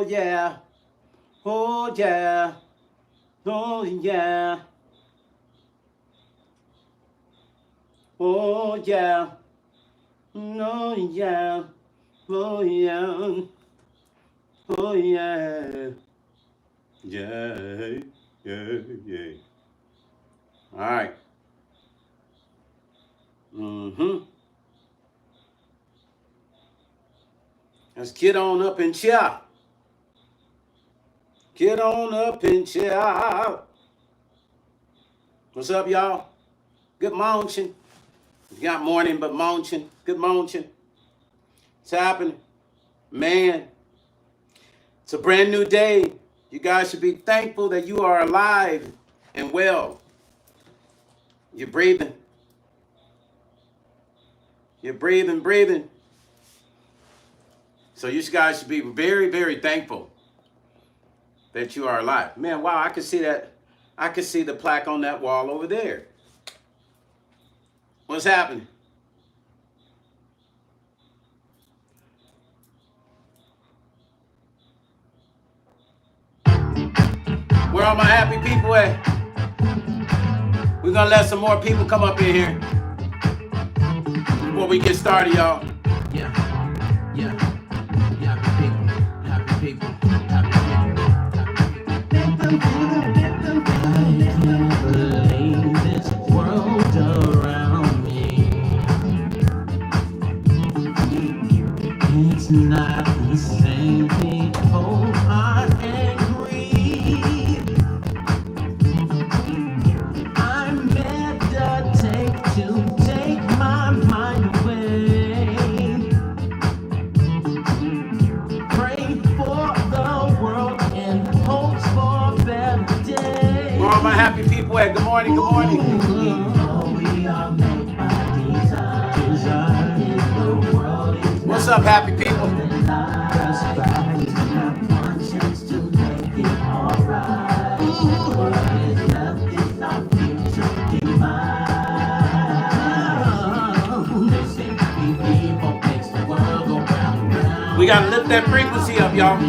yeah. Oh, yeah. Oh, yeah. Oh, yeah. Oh, yeah. Oh, yeah. Oh, yeah. Yeah. Yeah, yeah. All right. Mm-hmm. Let's get on up and cheer. Get on up and cheer. What's up, y'all? Good morning. You got morning, but morning. Good morning. What's happening? Man, it's a brand new day. You guys should be thankful that you are alive and well. You're breathing. You're breathing. So you guys should be very, very thankful that you are alive. Man, wow, I can see that. I can see the plaque on that wall over there. What's happening? Where are my happy people at? We're gonna let some more people come up in here before we get started, y'all. Yeah. Happy people. I can't believe this world around me. It's not the same. People are angry. I meditate to take my mind away. Pray for the world and hopes for a better day. Where are my happy people at? Good morning, good morning. We are made by design. What's up, happy people? We gotta lift that frequency up, y'all.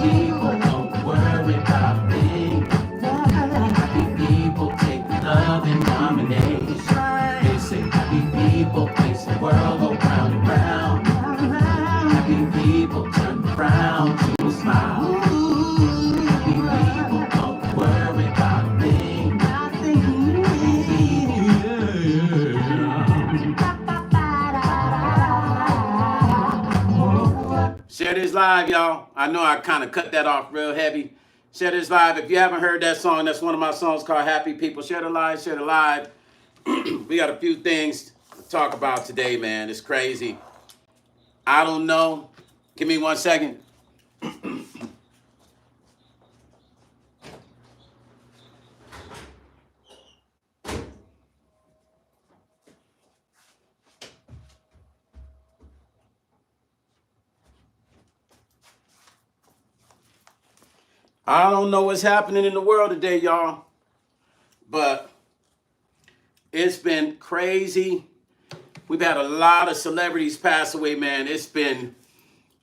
People don't worry about things. Happy people take love and dominate. They say happy people makes the world go round and round. Happy people turn frown to a smile. Happy people don't worry about things. Share this live, y'all. I know I kind of cut that off real heavy. Share this live. If you haven't heard that song, that's one of my songs called Happy People. Share the live, share the live. We got a few things to talk about today, man. It's crazy. I don't know. Give me 1 second. I don't know what's happening in the world today, y'all, but it's been crazy. We've had a lot of celebrities pass away, man. It's been,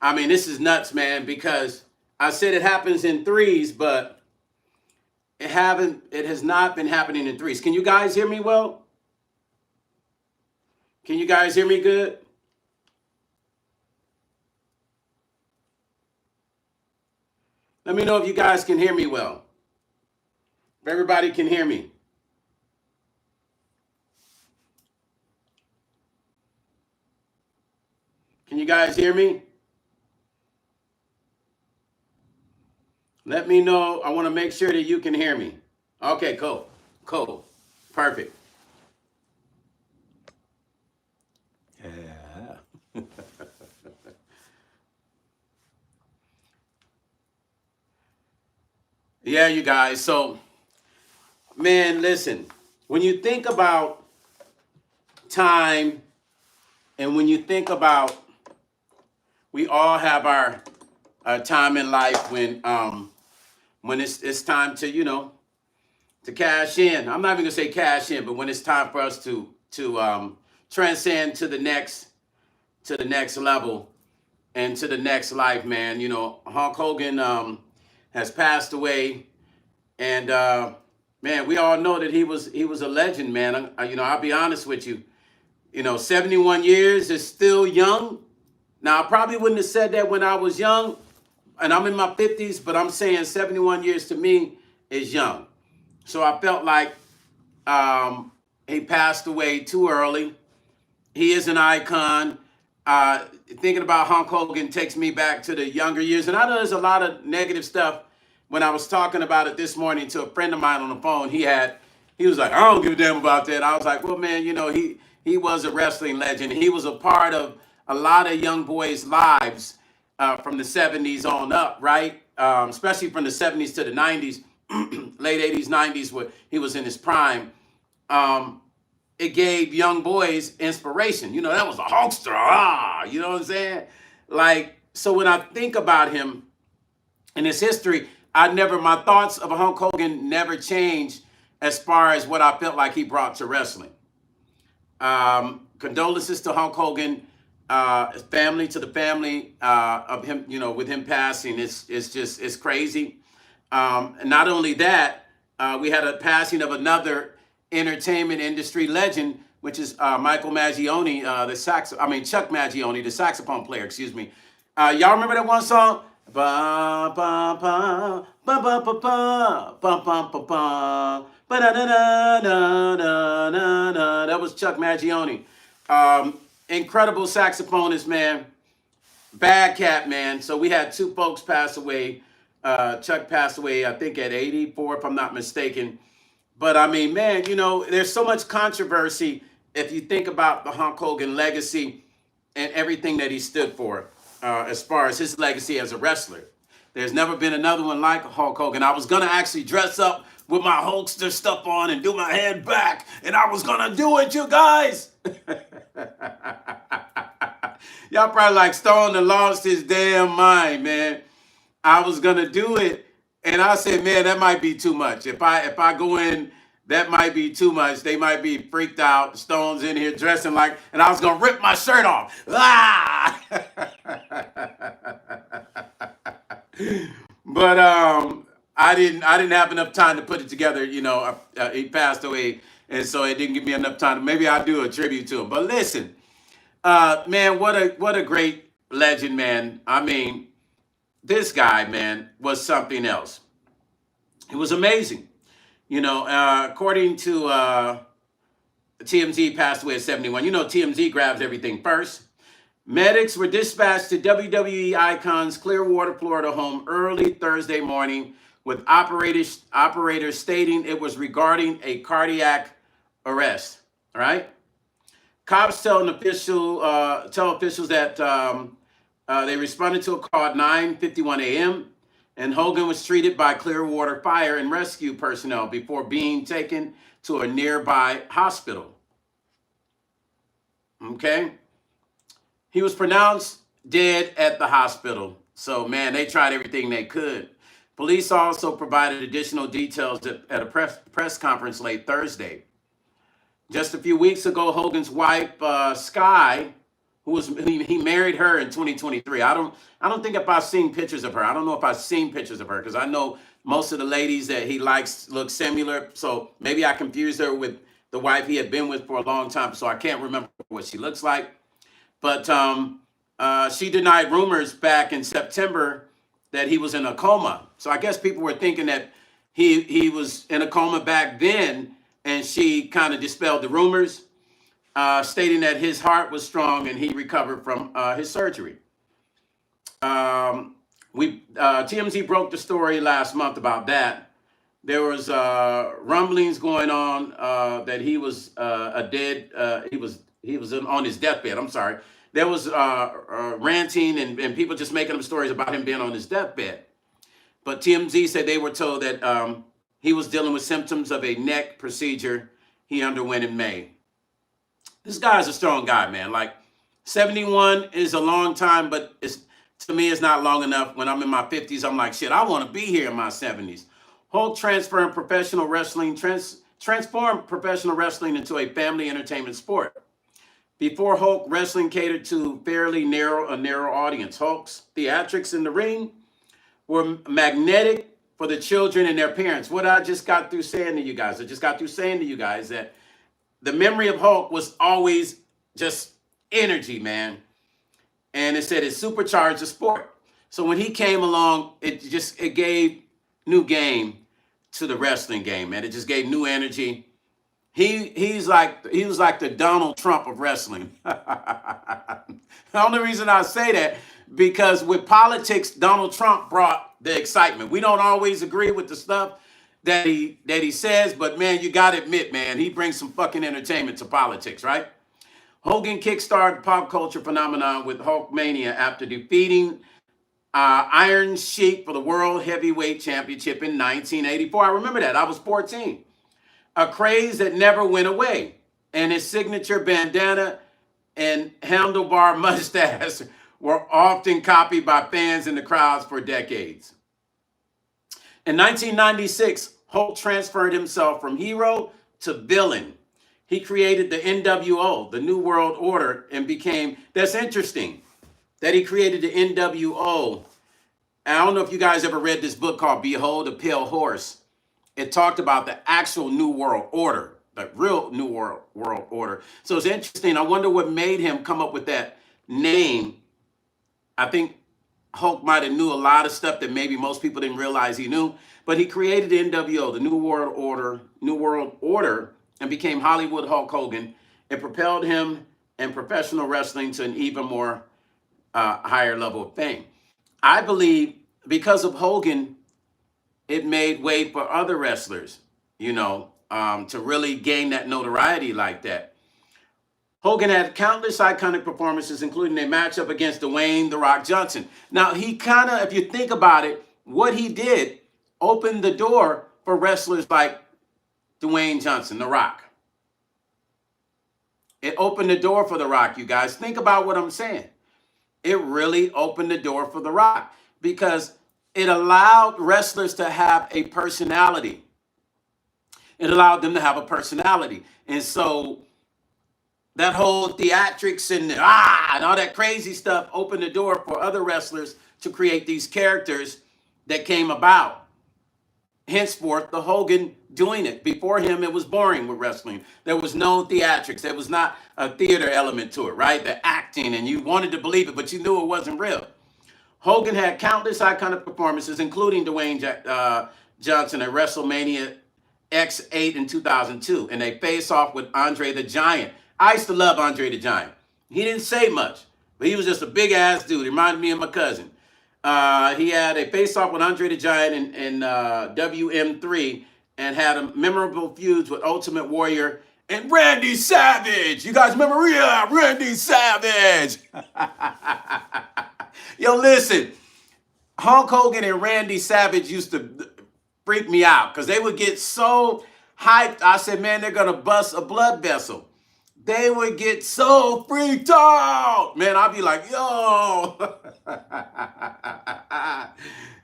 I mean, this is nuts, man, because I said it happens in threes, but it has not been happening in threes. Can you guys hear me well? Can you guys hear me good? Let me know if you guys can hear me well. If everybody can hear me. Can you guys hear me? Let me know. I want to make sure that you can hear me. Okay, cool. Cool. Perfect. Yeah. Yeah, you guys. So, man, listen. When you think about time and when you think about, we all have our time in life when it's time to, you know, to cash in. I'm not even gonna say cash in, but when it's time for us to transcend to the next to the next level and to the next life, man. You know, Hulk Hogan has passed away, and man, we all know that he was a legend, man. You know, I'll be honest with you. You know, 71 years is still young. Now, I probably wouldn't have said that when I was young, and I'm in my 50s, but I'm saying 71 years to me is young. So I felt like he passed away too early. He is an icon. Thinking about Hulk Hogan takes me back to the younger years. And I know there's a lot of negative stuff. When I was talking about it this morning to a friend of mine on the phone, he was like, I don't give a damn about that. I was like, well, man, you know, he was a wrestling legend. He was a part of a lot of young boys' lives from the 70s on up, right? Especially from the 70s to the 90s, late 80s, 90s, where he was in his prime. It gave young boys inspiration. You know, that was a Hulkster. You know what I'm saying? Like, so when I think about him and his history, my thoughts of Hulk Hogan never changed as far as what I felt like he brought to wrestling. Condolences to Hulk Hogan, family, to the family of him, you know, with him passing. It's crazy. And not only that, we had a passing of another entertainment industry legend, which is Michael Magione, Chuck Magione, the saxophone player, excuse me. Y'all remember that one song? Ba ba ba ba ba ba ba ba ba ba ba ba da da da da da da. That was Chuck Magione. Incredible saxophonist, man. Bad cat, man. So we had two folks pass away. Chuck passed away, I think, at 84, if I'm not mistaken. But I mean, man, you know, there's so much controversy if you think about the Hulk Hogan legacy and everything that he stood for, as far as his legacy as a wrestler. There's never been another one like Hulk Hogan. I was going to actually dress up with my Hulkster stuff on and do my head back, and I was going to do it, you guys. Y'all probably like Stone and lost his damn mind, man. I was going to do it. And I said, man, that might be too much. If I go in, that might be too much. They might be freaked out. Stone's in here dressing like, and I was gonna rip my shirt off. Ah! But I didn't have enough time to put it together. You know, he passed away, and so it didn't give me enough time. Maybe I'll do a tribute to him. But listen, man, what a great legend, man. I mean, this guy, man, was something else. It was amazing. You know, according to TMZ, passed away at 71. You know, TMZ grabs everything first. Medics were dispatched to WWE Icon's Clearwater, Florida home early Thursday morning with operators stating it was regarding a cardiac arrest. All right. Cops tell officials that they responded to a call at 9:51 a.m. and Hogan was treated by Clearwater Fire and Rescue personnel before being taken to a nearby hospital. Okay? He was pronounced dead at the hospital. So, man, they tried everything they could. Police also provided additional details at a press conference late Thursday. Just a few weeks ago, Hogan's wife, Sky, he married her in 2023. I don't think if I've seen pictures of her. I don't know if I've seen pictures of her because I know most of the ladies that he likes look similar. So maybe I confused her with the wife he had been with for a long time. So I can't remember what she looks like. But she denied rumors back in September that he was in a coma. So I guess people were thinking that he was in a coma back then, and she kind of dispelled the rumors, stating that his heart was strong and he recovered from his surgery. TMZ broke the story last month about that. There was rumblings going on that he was he was on his deathbed. I'm sorry. There was ranting and people just making up stories about him being on his deathbed. But TMZ said they were told that he was dealing with symptoms of a neck procedure he underwent in May. This guy's a strong guy, man. Like 71 is a long time, but to me, it's not long enough. When I'm in my 50s, I'm like, shit, I want to be here in my 70s. Hulk transformed professional wrestling into a family entertainment sport. Before Hulk, wrestling catered to fairly a narrow audience. Hulk's theatrics in the ring were magnetic for the children and their parents. What I just got through saying to you guys, I just got through saying to you guys that the memory of Hulk was always just energy, man. And it said it supercharged the sport. So when he came along, it gave new game to the wrestling game, man. It just gave new energy. He was like the Donald Trump of wrestling. The only reason I say that because with politics, Donald Trump brought the excitement. We don't always agree with the stuff that he says, but man, you gotta admit, man, he brings some fucking entertainment to politics, right? Hogan kickstarted pop culture phenomenon with Hulkmania after defeating Iron Sheik for the World Heavyweight Championship in 1984. I remember that. I was 14. A craze that never went away. And his signature bandana and handlebar mustache were often copied by fans in the crowds for decades. In 1996, Hulk transferred himself from hero to villain. He created the NWO, the New World Order, and that's interesting, that he created the NWO. I don't know if you guys ever read this book called Behold a Pale Horse. It talked about the actual New World Order, the real New World Order. So it's interesting. I wonder what made him come up with that name. I think Hulk might have knew a lot of stuff that maybe most people didn't realize he knew, but he created the NWO, the New World Order, and became Hollywood Hulk Hogan. It propelled him and professional wrestling to an even more higher level of fame. I believe because of Hogan, it made way for other wrestlers, to really gain that notoriety like that. Hogan had countless iconic performances, including a matchup against Dwayne "The Rock" Johnson. Now, he kind of, if you think about it, what he did opened the door for wrestlers like Dwayne Johnson, The Rock. It opened the door for The Rock, you guys. Think about what I'm saying. It really opened the door for The Rock because it allowed wrestlers to have a personality. It allowed them to have a personality. And so that whole theatrics and all that crazy stuff opened the door for other wrestlers to create these characters that came about. Henceforth, the Hogan doing it. Before him, it was boring with wrestling. There was no theatrics. There was not a theater element to it, right? The acting, and you wanted to believe it, but you knew it wasn't real. Hogan had countless iconic performances, including Dwayne Johnson at WrestleMania X8 in 2002, and they face off with Andre the Giant. I used to love Andre the Giant. He didn't say much, but he was just a big-ass dude. He reminded me of my cousin. He had a face-off with Andre the Giant in WM3 and had a memorable feuds with Ultimate Warrior and Randy Savage. You guys remember? Yeah, Randy Savage. Yo, listen, Hulk Hogan and Randy Savage used to freak me out because they would get so hyped. I said, man, they're going to bust a blood vessel. They would get so freaked out. Man, I'd be like, yo.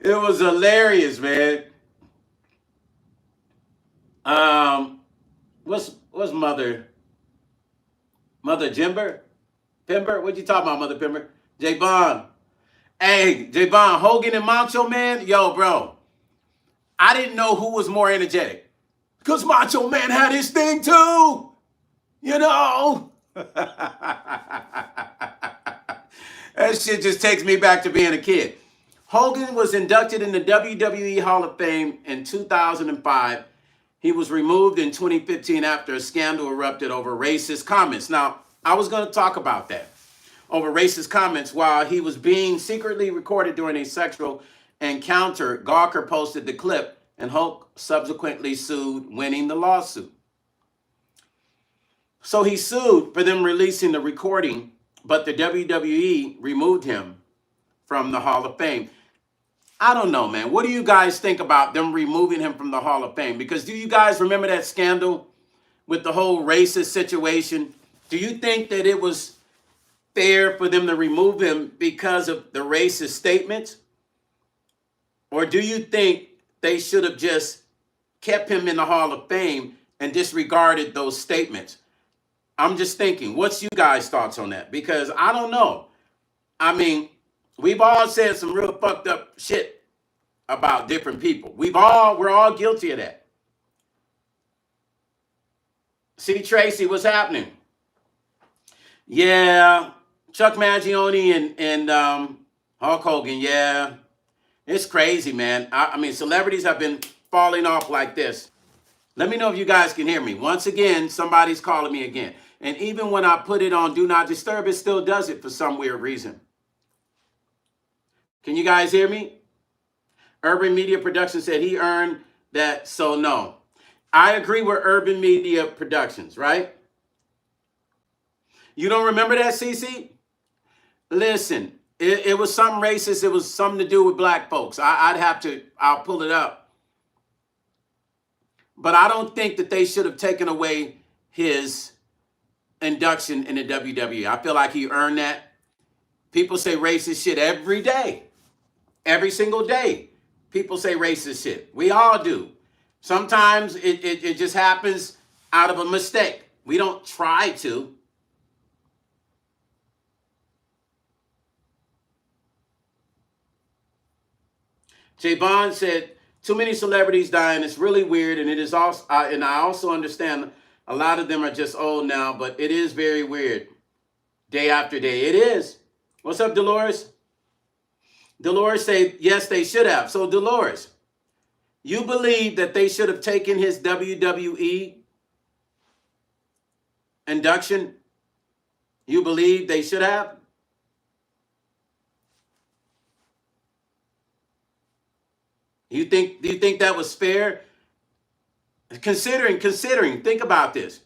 It was hilarious, man. What's Mother Jimber? Pimber? What you talking about, Mother Pimber? J Bond. Hey, J Bond, Hogan and Macho Man? Yo, bro. I didn't know who was more energetic. Because Macho Man had his thing too. That shit just takes me back to being a kid. Hogan was inducted in the WWE Hall of Fame in 2005. He was removed in 2015 after a scandal erupted over racist comments. Now, I was going to talk about that. Over racist comments while he was being secretly recorded during a sexual encounter. Gawker posted the clip and Hulk subsequently sued, winning the lawsuit. So he sued for them releasing the recording, but the WWE removed him from the Hall of Fame. I don't know, man. What do you guys think about them removing him from the Hall of Fame? Because do you guys remember that scandal with the whole racist situation? Do you think that it was fair for them to remove him because of the racist statements? Or do you think they should have just kept him in the Hall of Fame and disregarded those statements? I'm just thinking, what's you guys' thoughts on that? Because I don't know. I mean, we've all said some real fucked up shit about different people. We're all guilty of that. See, Tracy, what's happening? Yeah, Chuck Magione and Hulk Hogan. Yeah, it's crazy, man. I mean, celebrities have been falling off like this. Let me know if you guys can hear me. Once again, somebody's calling me again. And even when I put it on Do Not Disturb, it still does it for some weird reason. Can you guys hear me? Urban Media Production said he earned that, so no. I agree with Urban Media Productions, right? You don't remember that, CC? Listen, it was something racist. It was something to do with black folks. I'll pull it up. But I don't think that they should have taken away his induction in the WWE. I feel like he earned that. People say racist shit every day. Every single day. People say racist shit. We all do. Sometimes it just happens out of a mistake. We don't try to. Jay Bond said, too many celebrities dying. It's really weird. And it is also, and I also understand a lot of them are just old now, but it is very weird. Day after day. It is. What's up, Dolores? Dolores said, yes, they should have. So, Dolores, you believe that they should have taken his WWE induction? You believe they should have? Do you think that was fair? Considering, think about this.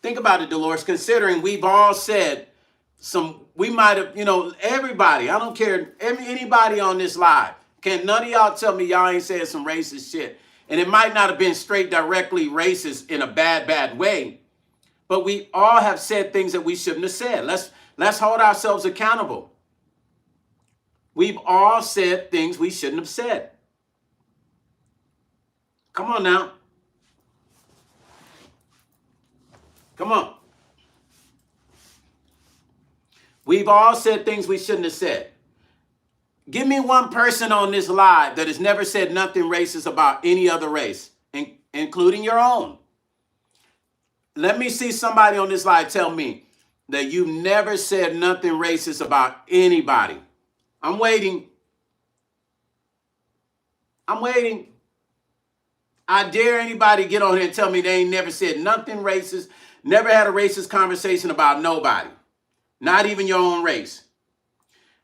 Think about it, Dolores. Considering we've all said we might have, everybody, I don't care, anybody on this live, can none of y'all tell me y'all ain't said some racist shit? And it might not have been straight directly racist in a bad way, but we all have said things that we shouldn't have said. Let's hold ourselves accountable. We've all said things we shouldn't have said. Come on now. Come on. We've all said things we shouldn't have said. Give me one person on this live that has never said nothing racist about any other race, including your own. Let me see somebody on this live tell me that you never said nothing racist about anybody. I'm waiting. I'm waiting. I dare anybody get on here and tell me they ain't never said nothing racist, never had a racist conversation about nobody, not even your own race.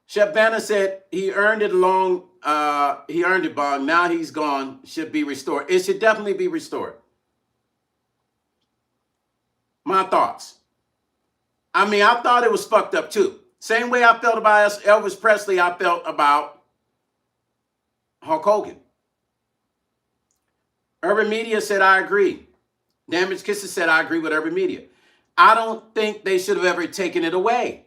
Chef Banner said he earned it he earned it, Bong. Now he's gone, should be restored. It should definitely be restored. My thoughts. I mean, I thought it was fucked up too. Same way I felt about Elvis Presley, I felt about Hulk Hogan. Urban Media said, I agree. Damaged Kisses said, I agree with Urban Media. I don't think they should have ever taken it away.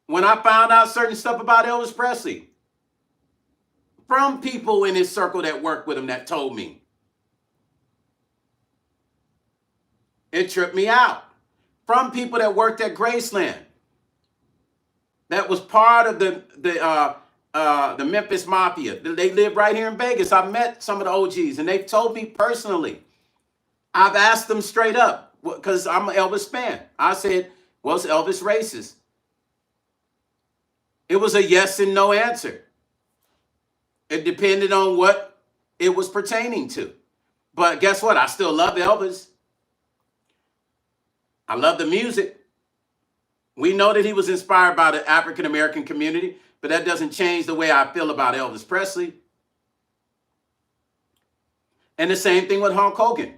When I found out certain stuff about Elvis Presley, from people in his circle that worked with him that told me, it tripped me out. From people that worked at Graceland, that was part of the Memphis Mafia. They live right here in Vegas. I met some of the OGs, and they've told me personally. I've asked them straight up, because I'm an Elvis fan. I said, was Elvis racist? It was a yes and no answer. It depended on what it was pertaining to. But guess what? I still love Elvis. I love the music. We know that he was inspired by the African-American community, but that doesn't change the way I feel about Elvis Presley. And the same thing with Hulk Hogan.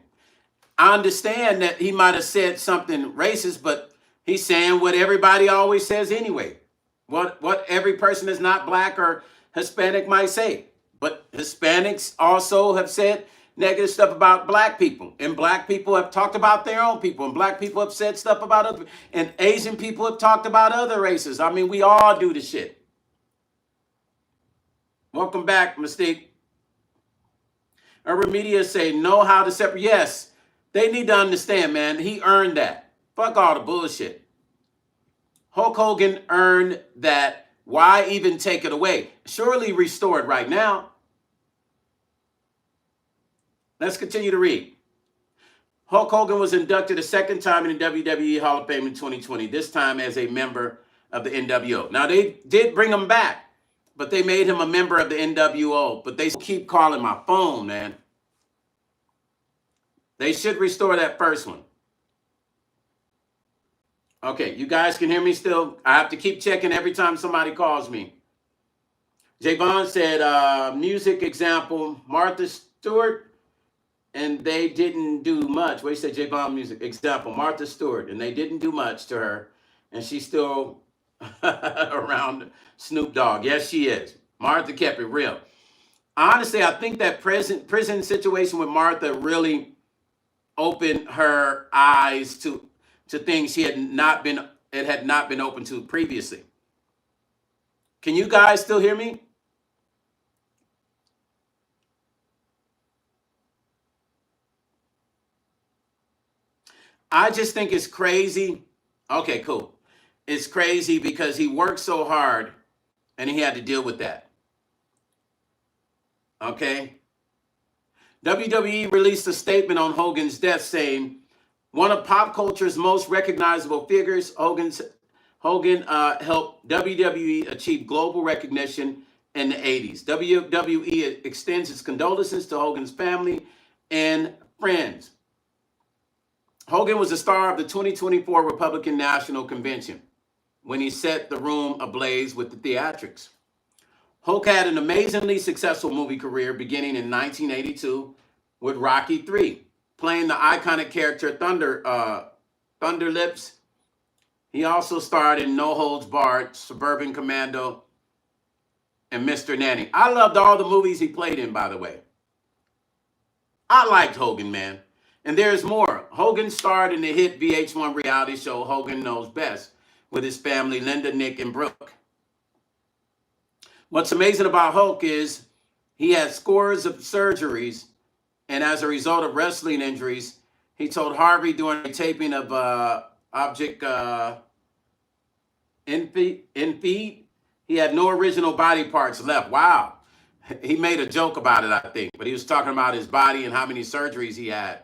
I understand that he might have said something racist, but he's saying what everybody always says anyway. What every person that's not black or Hispanic might say. But Hispanics also have said negative stuff about black people. And black people have talked about their own people. And black people have said stuff about other. And Asian people have talked about other races. I mean, we all do the shit. Welcome back, Mystique. Urban Media say know how to separate. Yes, They need to understand, man, he earned that. Fuck all the bullshit. Hulk Hogan earned that. Why even take it away? Surely restored right now. Let's continue to read. Hulk Hogan was inducted a second time in the WWE Hall of Fame in 2020, this time as a member of the NWO. Now, they did bring him back, but they made him a member of the NWO. But they keep calling my phone, man. They should restore that first one. Okay, you guys can hear me still? I have to keep checking every time somebody calls me. Javon said, music example, Martha Stewart, and they didn't do much. What you said, Javon, music example, Martha Stewart, and they didn't do much to her, and she's still around Snoop Dogg. Yes, she is. Martha kept it real. Honestly, I think that prison situation with Martha really opened her eyes to things it had not been open to previously. Can you guys still hear me? I just think it's crazy. Okay, cool. It's crazy because he worked so hard and he had to deal with that. Okay? WWE released a statement on Hogan's death saying, one of pop culture's most recognizable figures, Hogan helped WWE achieve global recognition in the 80s. WWE extends its condolences to Hogan's family and friends. Hogan was the star of the 2024 Republican National Convention when he set the room ablaze with the theatrics. Hulk had an amazingly successful movie career beginning in 1982 with Rocky III, playing the iconic character Thunder Lips. He also starred in No Holds Barred, Suburban Commando, and Mr. Nanny. I loved all the movies he played in, by the way. I liked Hogan, man. And there's more. Hogan starred in the hit VH1 reality show Hogan Knows Best with his family, Linda, Nick, and Brooke. What's amazing about Hulk is he had scores of surgeries, and as a result of wrestling injuries, he told Harvey during a taping of Object Infeed, he had no original body parts left. Wow. He made a joke about it, I think, but he was talking about his body and how many surgeries he had.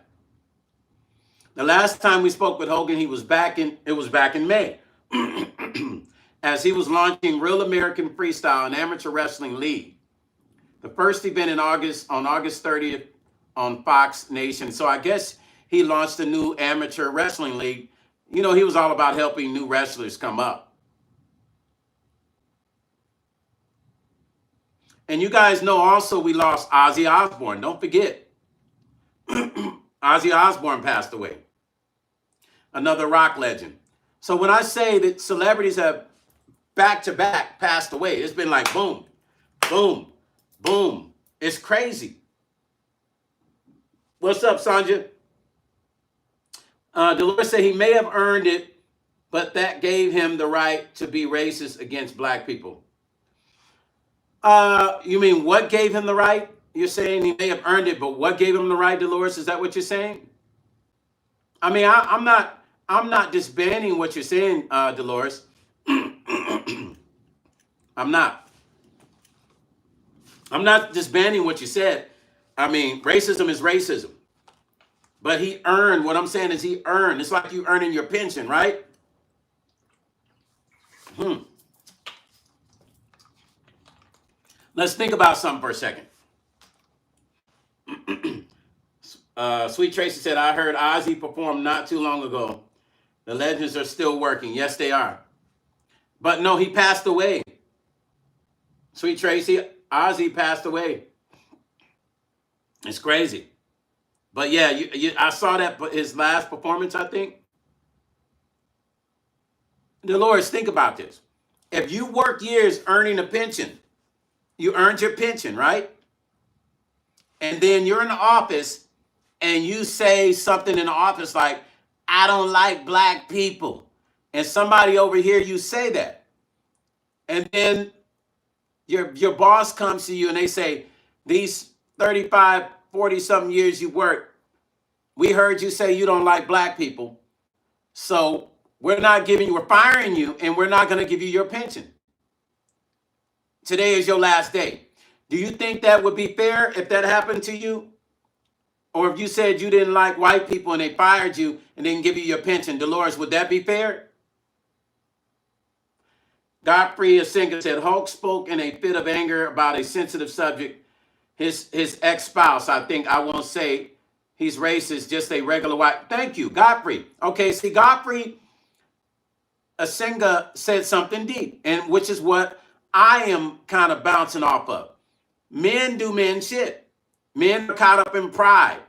The last time we spoke with Hogan, it was back in May, as he was launching Real American Freestyle, an amateur wrestling league. The first event on August 30th on Fox Nation. So I guess he launched a new amateur wrestling league. You know, he was all about helping new wrestlers come up. And you guys know also we lost Ozzy Osbourne. Don't forget. Ozzy Osbourne passed away. Another rock legend. So when I say that celebrities have back-to-back passed away, it's been like boom, boom, boom. It's crazy. What's up, Sanja? Dolores said he may have earned it, but that gave him the right to be racist against black people. You mean what gave him the right? You're saying he may have earned it, but what gave him the right, Dolores? Is that what you're saying? I mean, I'm not disbanding what you're saying, Dolores. I'm not disbanding what you said. I mean, racism is racism. But he earned, what I'm saying is he earned. It's like you earning your pension, right? Let's think about something for a second. Sweet Tracy said, I heard Ozzy perform not too long ago. The legends are still working. Yes, they are. But no, he passed away. Sweet Tracy, Ozzy passed away. It's crazy. But yeah, I saw that his last performance, I think. Dolores, think about this. If you work years earning a pension, you earned your pension, right? And then you're in the office and you say something in the office like, I don't like black people. And somebody over here, you say that. And then your boss comes to you and they say, these 35, 40 something years you work, We heard you say you don't like black people. So we're firing you, and we're not going to give you your pension. Today is your last day. Do you think that would be fair if that happened to you? Or if you said you didn't like white people and they fired you and didn't give you your pension, Dolores, would that be fair? Godfrey, a singer, said Hulk spoke in a fit of anger about a sensitive subject. His ex-spouse, I think I won't say he's racist, just a regular white. Thank you, Godfrey. Okay, see, Godfrey, a singer, said something deep, and which is what I am kind of bouncing off of. Men do men shit. Men are caught up in pride.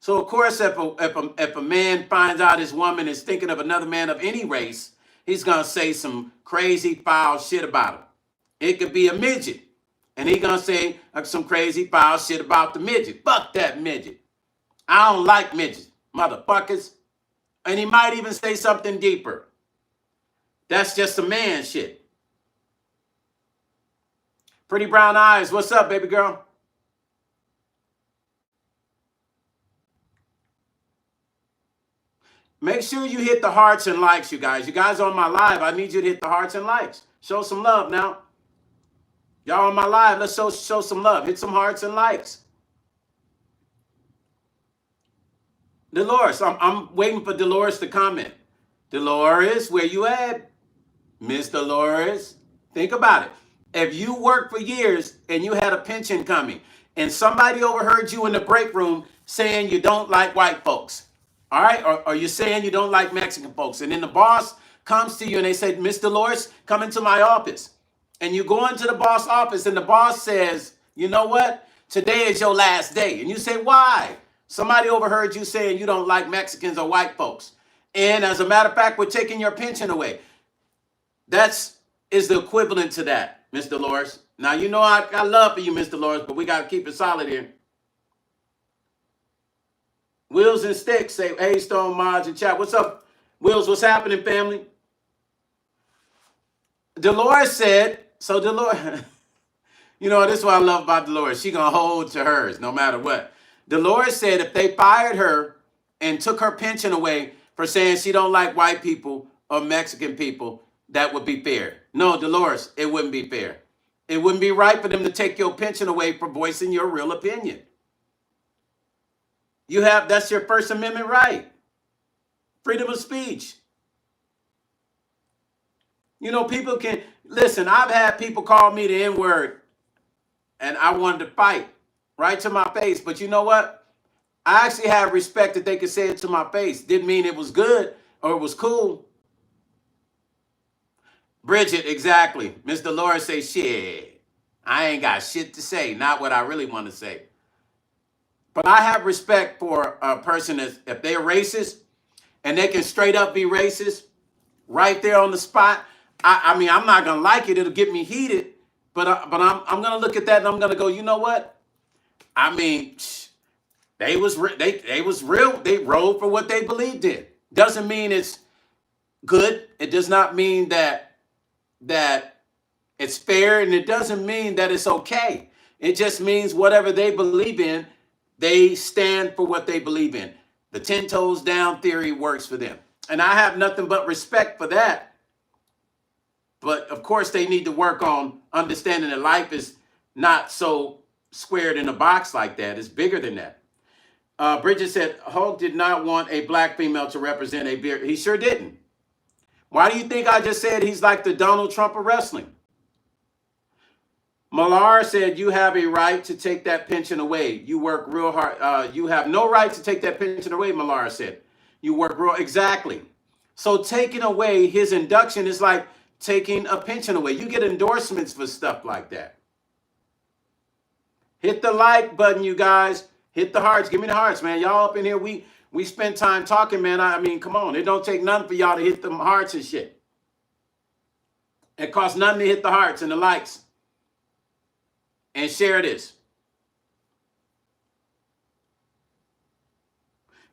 So of course, if a man finds out his woman is thinking of another man of any race, he's gonna say some crazy foul shit about him. It could be a midget, and he's gonna say some crazy foul shit about the midget. Fuck that midget. I don't like midgets, motherfuckers. And he might even say something deeper. That's just a man shit. Pretty brown eyes, what's up, baby girl? Make sure you hit the hearts and likes, you guys. You guys on my live, I need you to hit the hearts and likes. Show some love now. Y'all on my live, let's show some love. Hit some hearts and likes. Dolores, I'm waiting for Dolores to comment. Dolores, where you at? Miss Dolores, think about it. If you worked for years and you had a pension coming and somebody overheard you in the break room saying you don't like white folks, all right, or you're saying you don't like Mexican folks, and then the boss comes to you and they say, Miss Dolores, come into my office. And you go into the boss office and the boss says, you know what? Today is your last day. And you say, why? Somebody overheard you saying you don't like Mexicans or white folks. And as a matter of fact, we're taking your pension away. That's is the equivalent to that, Miss Dolores. Now, you know I got love for you, Miss Dolores, but we got to keep it solid here. Wheels and Sticks say, hey, Stone Mods and chat. What's up, Wheels? What's happening, family? Dolores said, so Dolores, you know, this is what I love about Dolores. She going to hold to hers no matter what. Dolores said if they fired her and took her pension away for saying she don't like white people or Mexican people, that would be fair. No, Dolores, it wouldn't be fair. It wouldn't be right for them to take your pension away for voicing your real opinion. That's your First Amendment right. Freedom of speech. You know, people can, listen, I've had people call me the N-word and I wanted to fight right to my face. But you know what? I actually have respect that they could say it to my face. Didn't mean it was good or it was cool. Bridget, exactly. Miss Dolores say, shit, I ain't got shit to say. Not what I really want to say. But I have respect for a person that if they're racist and they can straight up be racist right there on the spot. I mean, I'm not going to like it. It'll get me heated. But I'm going to look at that and I'm going to go, you know what? I mean, they was real. They rode for what they believed in. Doesn't mean it's good. It does not mean that it's fair, and it doesn't mean that it's okay. It just means whatever they believe in, they stand for what they believe in. The 10 toes down theory works for them. And I have nothing but respect for that. But of course, they need to work on understanding that life is not so squared in a box like that. It's bigger than that. Bridget said, Hulk did not want a black female to represent a beard. He sure didn't. Why do you think I just said he's like the Donald Trump of wrestling? Malar said, you have a right to take that pension away. You work real hard. You have no right to take that pension away, Malar said. You work real, exactly. So taking away his induction is like taking a pension away. You get endorsements for stuff like that. Hit the like button, you guys. Hit the hearts. Give me the hearts, man. Y'all up in here, we spend time talking, man. I mean, come on. It don't take nothing for y'all to hit them hearts and shit. It costs nothing to hit the hearts and the likes. And share this.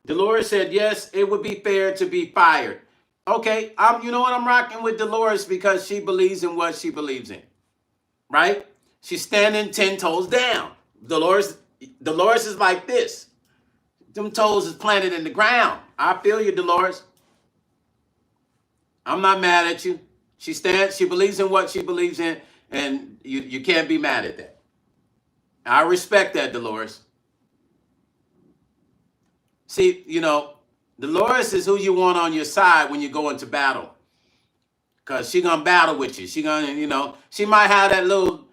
Dolores said, yes, it would be fair to be fired. Okay, you know what? I'm rocking with Dolores because she believes in what she believes in. Right? She's standing 10 toes down. Dolores is like this. Them toes is planted in the ground. I feel you, Dolores. I'm not mad at you. She believes in what she believes in, and you can't be mad at that. I respect that, Dolores. See, Dolores is who you want on your side when you go into battle. Because she going to battle with you. She going to, she might have that little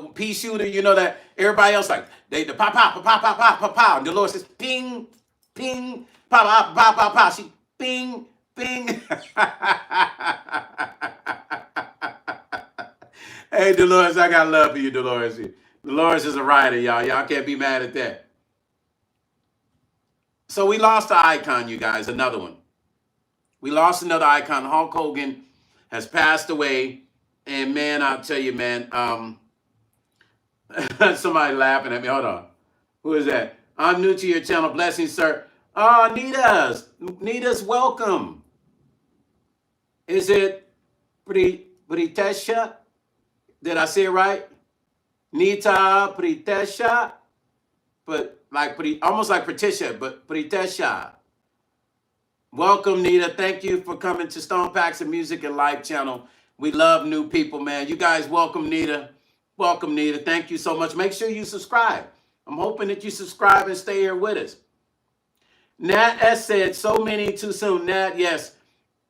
pea shooter, that everybody else like, the pop, pop, pop, pop, pop, pop, pop, pop. And Dolores says, ping, ping, pop, pop, pop, pop, pop. She, ping, ping. Hey, Dolores, I got love for you, Dolores. Dolores is a writer, y'all. Y'all can't be mad at that. So we lost an icon, you guys, another one. We lost another icon. Hulk Hogan has passed away. And, man, I'll tell you, man, somebody laughing at me. Hold on. Who is that? I'm new to your channel. Blessings, sir. Oh, Nita's welcome. Is it Pritesha? Did I say it right? Nita Pritesha? But almost like Patricia, but Pritesha. Welcome, Nita. Thank you for coming to Stone Paxton Music and Live channel. We love new people, man. You guys welcome, Nita. Welcome, Nita. Thank you so much. Make sure you subscribe. I'm hoping that you subscribe and stay here with us. Nat S said, so many too soon. Nat, yes.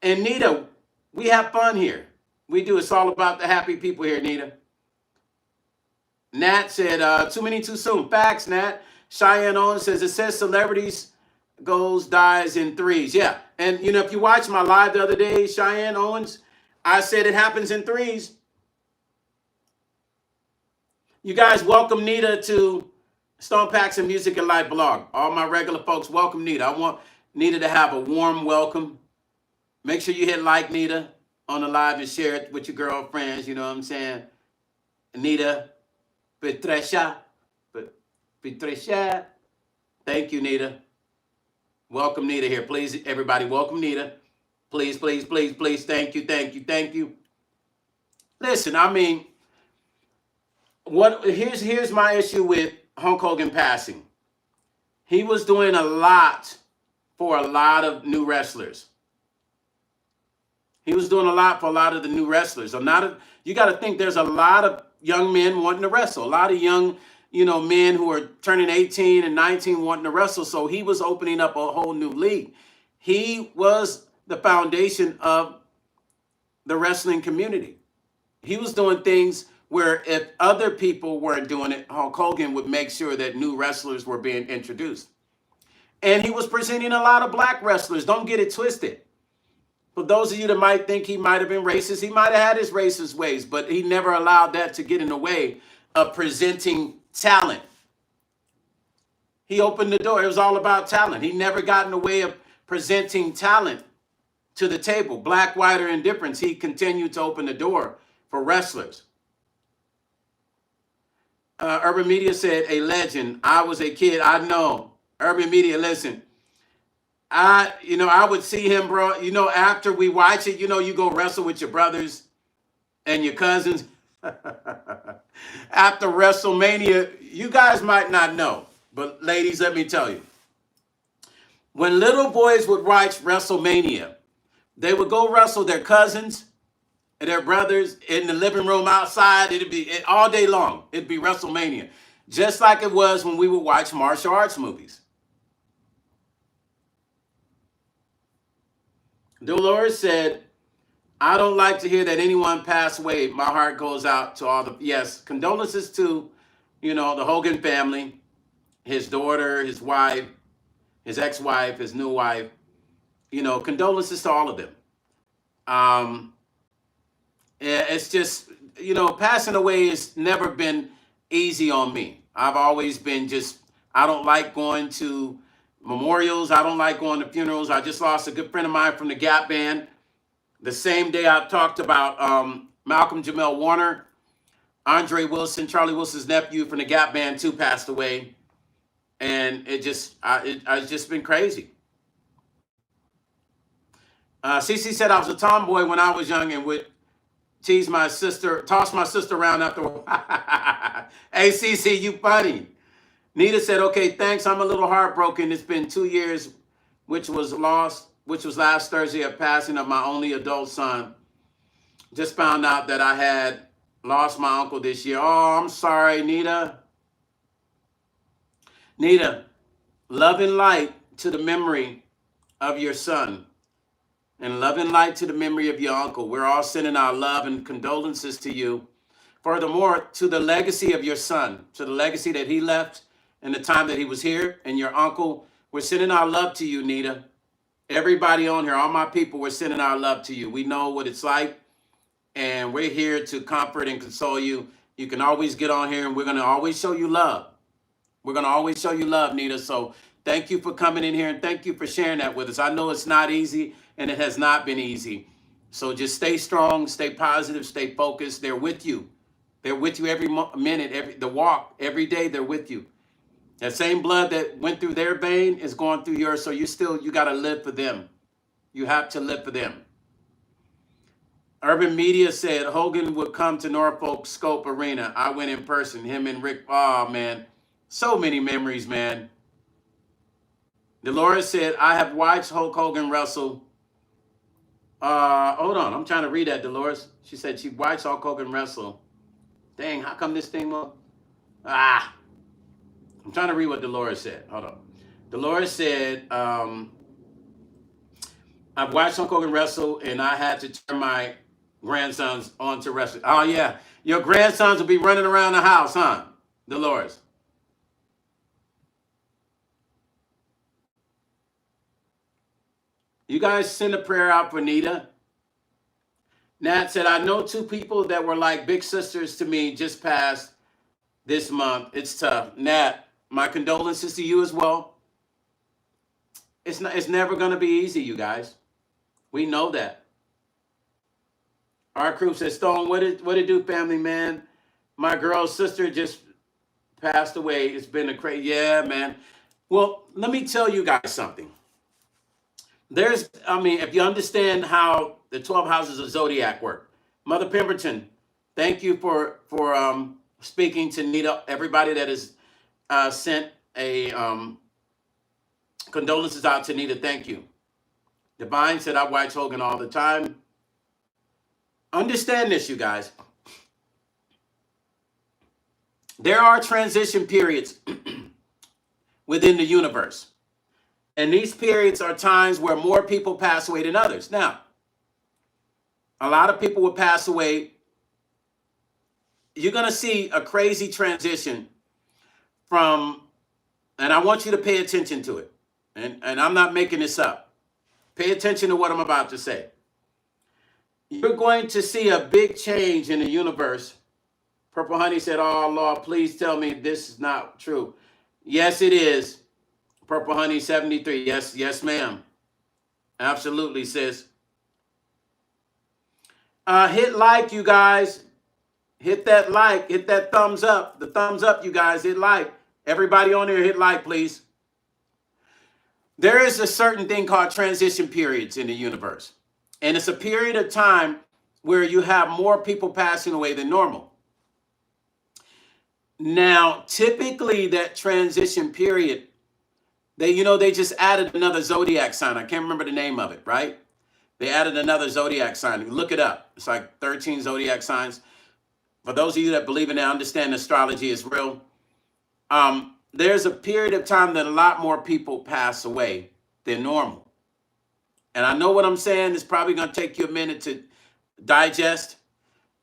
And Nita, we have fun here. We do. It's all about the happy people here, Nita. Nat said, too many too soon. Facts, Nat. Cheyenne Owens says, it says celebrities dies in threes. Yeah. And, if you watch my live the other day, Cheyenne Owens, I said it happens in threes. You guys welcome Nita to Stone Paxton Music and Live blog. All my regular folks, welcome Nita. I want Nita to have a warm welcome. Make sure you hit like, Nita, on the live and share it with your girlfriends. You know what I'm saying? Nita, Patricia. Thank you, Nita. Welcome Nita here. Please, everybody, welcome Nita. Please, please, please, please. Thank you, thank you, thank you. Listen, I mean, here's my issue with Hulk Hogan passing. He was doing a lot for a lot of new wrestlers. He was doing a lot for a lot of the new wrestlers. You got to think there's a lot of young men wanting to wrestle. A lot of young, men who are turning 18 and 19 wanting to wrestle. So he was opening up a whole new league. He was the foundation of the wrestling community. He was doing things where if other people weren't doing it, Hulk Hogan would make sure that new wrestlers were being introduced. And he was presenting a lot of black wrestlers. Don't get it twisted. For those of you that might think he might have been racist, he might have had his racist ways, but he never allowed that to get in the way of presenting talent. He opened the door. It was all about talent. He never got in the way of presenting talent to the table. Black, white, or indifference, he continued to open the door for wrestlers. Urban Media said, a legend. I was a kid. I know. Urban Media, listen. I would see him, bro. After we watch it, you go wrestle with your brothers and your cousins. After WrestleMania, you guys might not know, but ladies, let me tell you. When little boys would watch WrestleMania, they would go wrestle their cousins and their brothers in the living room outside. It'd be all day long. It'd be WrestleMania. Just like it was when we would watch martial arts movies. Dolores said, I don't like to hear that anyone passed away. My heart goes out to all the, yes, condolences to, the Hogan family, his daughter, his wife, his ex-wife, his new wife, condolences to all of them. It's just, passing away has never been easy on me. I've always been I don't like going to memorials. I don't like going to funerals. I just lost a good friend of mine from the Gap Band. The same day I talked about Malcolm Jamel Warner, Andre Wilson, Charlie Wilson's nephew from the Gap Band too, passed away. And it's just been crazy. CC said I was a tomboy when I was young and would toss my sister around after. Hey, CC, you funny. Nita said, okay, thanks. I'm a little heartbroken. It's been 2 years, which was last Thursday, a passing of my only adult son. Just found out that I had lost my uncle this year. Oh, I'm sorry, Nita. Nita, love and light to the memory of your son, and love and light to the memory of your uncle. We're all sending our love and condolences to you. Furthermore, to the legacy of your son, to the legacy that he left in the time that he was here, and your uncle, we're sending our love to you, Nita. Everybody on here, all my people, we're sending our love to you. We know what it's like, and we're here to comfort and console you. You can always get on here, and we're going to always show you love. We're going to always show you love, Nita. So thank you for coming in here, and thank you for sharing that with us. I know it's not easy, and it has not been easy. So just stay strong, stay positive, stay focused. They're with you. They're with you every minute, the walk, every day they're with you. That same blood that went through their vein is going through yours, so you got to live for them. You have to live for them. Urban Media said Hogan would come to Norfolk Scope Arena. I went in person, him and Rick. Oh, man. So many memories, man. Dolores said, I have watched Hulk Hogan wrestle. Hold on. I'm trying to read that, Dolores. She said she watched Hulk Hogan wrestle. Dang, how come this thing won't? I'm trying to read what Dolores said. Hold on. Dolores said, I've watched Hulk Hogan wrestle, and I had to turn my grandsons on to wrestling. Oh, yeah. Your grandsons will be running around the house, huh, Dolores? You guys send a prayer out for Nita. Nat said, I know 2 people that were like big sisters to me just passed this month. It's tough. Nat, my condolences to you as well. It's never going to be easy, you guys. We know that. Our crew says, Stone, what it do, family, man? My girl's sister just passed away. It's been a crazy, yeah, man. Well, let me tell you guys something. If you understand how the 12 houses of Zodiac work. Mother Pemberton, thank you for speaking to Nita. Everybody that has sent a condolences out to Nita, thank you. Divine said, I watch Hogan all the time. Understand this, you guys. There are transition periods within the universe. And these periods are times where more people pass away than others. Now, a lot of people will pass away. You're going to see a crazy transition from, and I want you to pay attention to it. And I'm not making this up. Pay attention to what I'm about to say. You're going to see a big change in the universe. Purple Honey said, oh, Lord, please tell me this is not true. Yes, it is. Purple Honey 73. Yes, ma'am. Absolutely, sis. Hit like, you guys. Hit that like. Hit that thumbs up. The thumbs up, you guys. Hit like. Everybody on here, hit like, please. There is a certain thing called transition periods in the universe. And it's a period of time where you have more people passing away than normal. Now, typically that transition period, they just added another zodiac sign. I can't remember the name of it, right? They added another zodiac sign. Look it up. It's like 13 zodiac signs. For those of you that believe in it, understand astrology is real. There's a period of time that a lot more people pass away than normal. And I know what I'm saying is probably going to take you a minute to digest.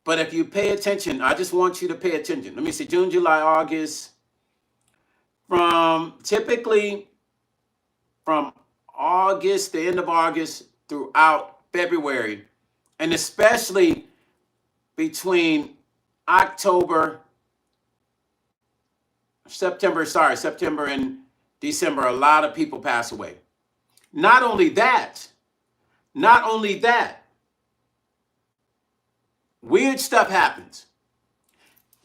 But if you pay attention, I just want you to pay attention. Let me see, June, July, August. Typically from August, the end of August, throughout February, and especially between September and December, a lot of people pass away. Not only that, weird stuff happens.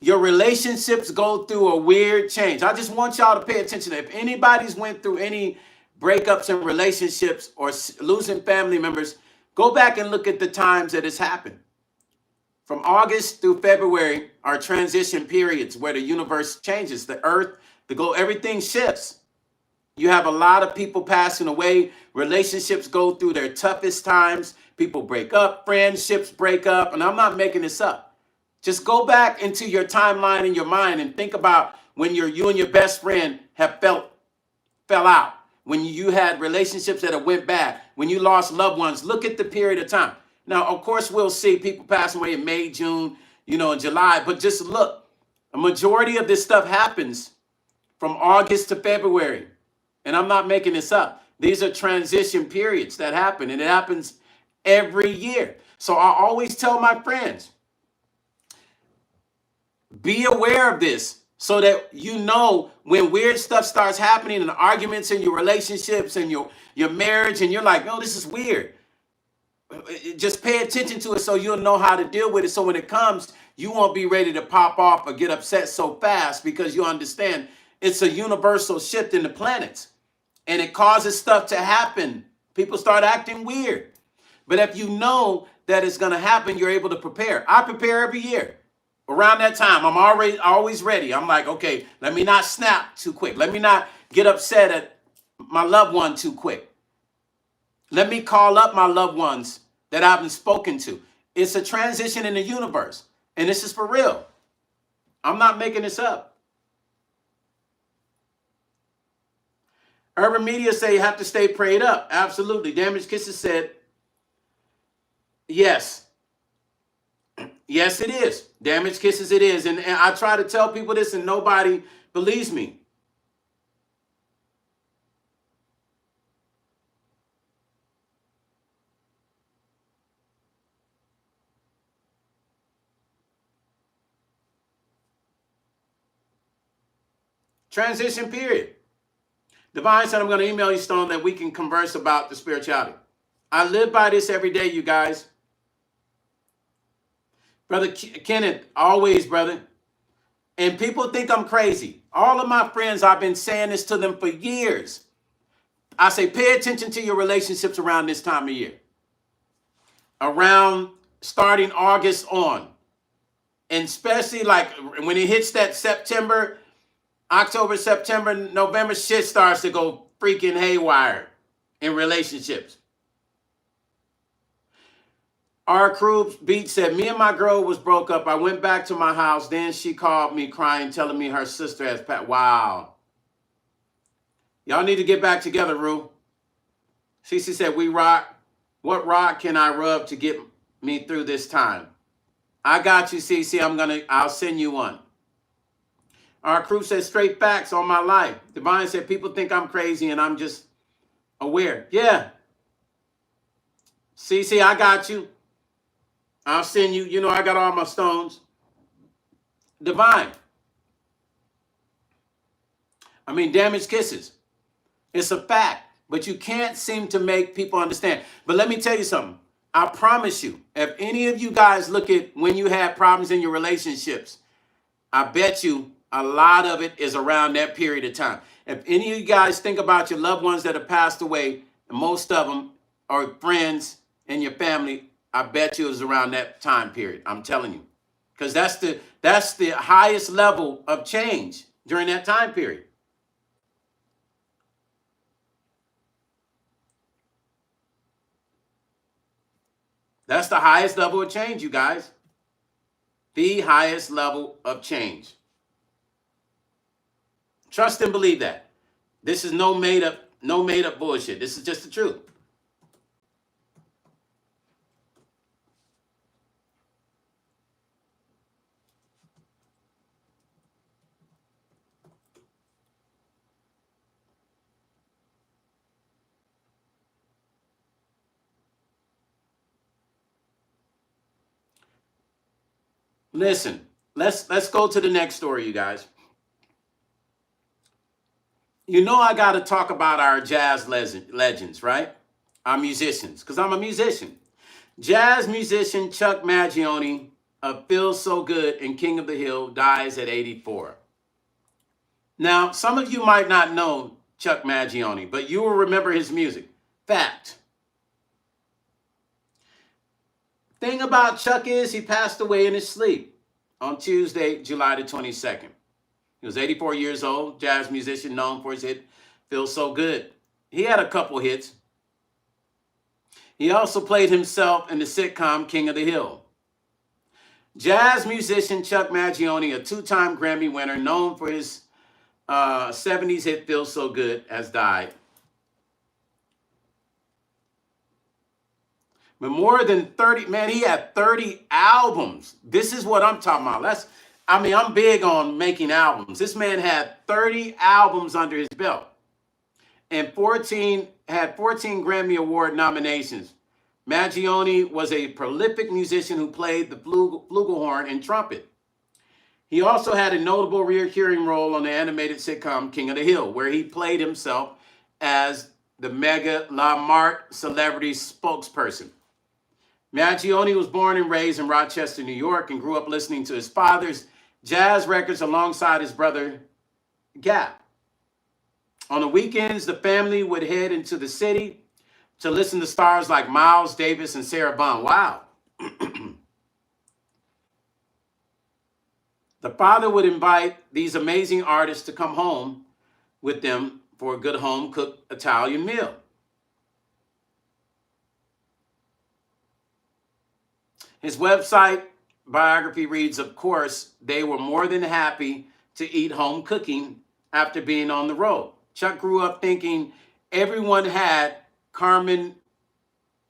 Your relationships go through a weird change. I just want y'all to pay attention. If anybody's went through any breakups in relationships or losing family members, go back and look at the times that it's happened. From August through February are transition periods where the universe changes, the earth, the globe, everything shifts. You have a lot of people passing away. Relationships go through their toughest times. People break up, friendships break up, and I'm not making this up. Just go back into your timeline in your mind and think about when you and your best friend have fell out, when you had relationships that have went bad, when you lost loved ones. Look at the period of time. Now, of course, we'll see people pass away in May, June, in July, but just look. A majority of this stuff happens from August to February. And I'm not making this up. These are transition periods that happen, and it happens every year. So I always tell my friends, be aware of this so that you know when weird stuff starts happening and arguments in your relationships and your marriage, and you're like, no, this is weird. Just pay attention to it so you'll know how to deal with it. So when it comes, you won't be ready to pop off or get upset so fast, because you understand it's a universal shift in the planets and it causes stuff to happen. People start acting weird. But if you know that it's going to happen, you're able to prepare. I prepare every year. Around that time, I'm always ready. I'm like, okay, let me not snap too quick. Let me not get upset at my loved one too quick. Let me call up my loved ones that I haven't spoken to. It's a transition in the universe. And this is for real. I'm not making this up. Urban Media say you have to stay prayed up. Absolutely. Damaged Kisses said, yes. Yes, it is. Damaged Kisses, it is. And I try to tell people this and nobody believes me. Transition period. Divine said, I'm going to email you, Stone, that we can converse about the spirituality. I live by this every day, you guys. Brother Kenneth, always, brother. And people think I'm crazy. All of my friends, I've been saying this to them for years. I say, pay attention to your relationships around this time of year. Around starting August on. And especially like when it hits that September, October, September, November, shit starts to go freaking haywire in relationships. Our crew beat said, me and my girl was broke up. I went back to my house. Then she called me crying, telling me her sister has passed. Wow. Y'all need to get back together, Rue. Cece said, we rock. What rock can I rub to get me through this time? I got you, Cece. I'll send you one. Our crew says, straight facts on my life. Divine said, people think I'm crazy and I'm just aware. Yeah. Cece, I got you. I'll send you. You know, I got all my stones. Divine. I mean, Damaged Kisses. It's a fact, but you can't seem to make people understand. But let me tell you something. I promise you, if any of you guys look at when you had problems in your relationships, I bet you a lot of it is around that period of time. If any of you guys think about your loved ones that have passed away, and most of them are friends and your family, I bet you it was around that time period. I'm telling you. Because that's the highest level of change during that time period. That's the highest level of change, you guys. The highest level of change. Trust and believe that. This is no made up bullshit. This is just the truth. Listen, let's go to the next story, you guys. You know I got to talk about our jazz legends, right? Our musicians, because I'm a musician. Jazz musician Chuck Magione of Feels So Good and King of the Hill dies at 84. Now, some of you might not know Chuck Magione, but you will remember his music. Fact. Thing about Chuck is he passed away in his sleep on Tuesday, July the 22nd. He was 84 years old, jazz musician known for his hit, Feels So Good. He had a couple hits. He also played himself in the sitcom King of the Hill. Jazz musician Chuck Magione, a two-time Grammy winner known for his 70s hit Feels So Good, has died. But more than 30, man, he had 30 albums. This is what I'm talking about. I'm big on making albums. This man had 30 albums under his belt and 14 Grammy Award nominations. Magione was a prolific musician who played the flugelhorn and trumpet. He also had a notable recurring role on the animated sitcom King of the Hill, where he played himself as the Mega La Mart celebrity spokesperson. Magione was born and raised in Rochester, New York, and grew up listening to his father's jazz records alongside his brother, Gap. On the weekends, the family would head into the city to listen to stars like Miles Davis and Sarah Vaughan. Wow. The father would invite these amazing artists to come home with them for a good home-cooked Italian meal. His website biography reads, of course, they were more than happy to eat home cooking after being on the road. Chuck grew up thinking everyone had Carmen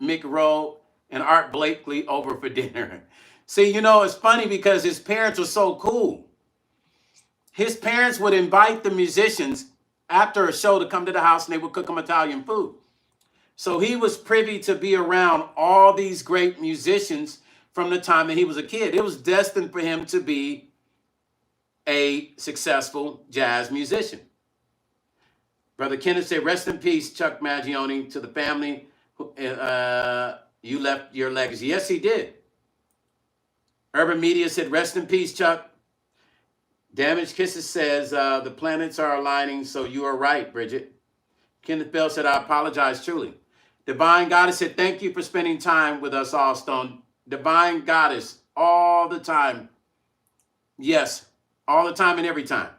McRoe and Art Blakely over for dinner. See, you know, it's funny because his parents were so cool. His parents would invite the musicians after a show to come to the house and they would cook them Italian food. So he was privy to be around all these great musicians from the time that he was a kid. It was destined for him to be a successful jazz musician. Brother Kenneth said, rest in peace, Chuck Magione, to the family. You left your legacy. Yes, he did. Urban Media said, rest in peace, Chuck. Damaged Kisses says, the planets are aligning, so you are right, Bridget. Kenneth Bell said, I apologize truly. Divine Goddess said, thank you for spending time with us all, Stone. Divine Goddess, all the time. Yes, all the time and every time.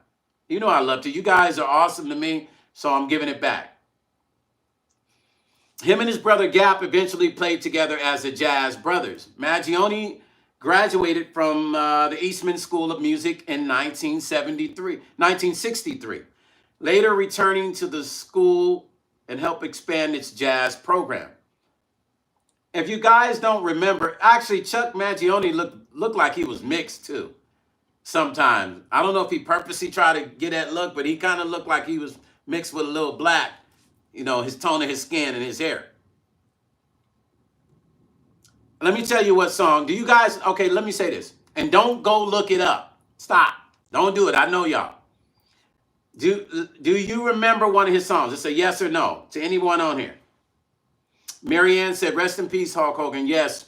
You know I love you. You guys are awesome to me, so I'm giving it back. Him and his brother Gap eventually played together as the Jazz Brothers. Magione graduated from the Eastman School of Music in 1963, later returning to the school and helped expand its jazz program. If you guys don't remember, actually Chuck Magione looked like he was mixed too. Sometimes. I don't know if he purposely tried to get that look, but he kind of looked like he was mixed with a little black, you know, his tone of his skin and his hair. Let me tell you what song. Do you guys, okay, let me say this. And don't go look it up. Stop. Don't do it. I know y'all. Do you remember one of his songs? It's a yes or no to anyone on here. Marianne said, rest in peace, Hulk Hogan. Yes,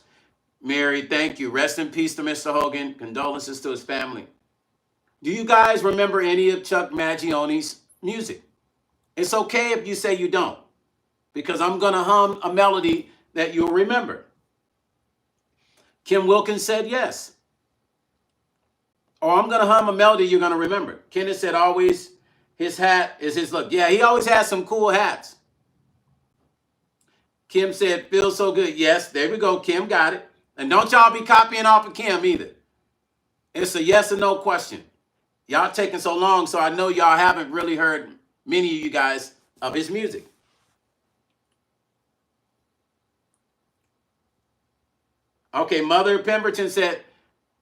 Mary, thank you. Rest in peace to Mr. Hogan. Condolences to his family. Do you guys remember any of Chuck Magione's music? It's okay if you say you don't, because I'm going to hum a melody that you'll remember. Kim Wilkins said yes. Or I'm going to hum a melody you're going to remember. Kenneth said always his hat is his look. Yeah, he always has some cool hats. Kim said, feels so good. Yes, there we go. Kim got it. And don't y'all be copying off of Kim either. It's a yes or no question. Y'all taking so long, so I know y'all haven't really heard many of you guys of his music. Okay, Mother Pemberton said,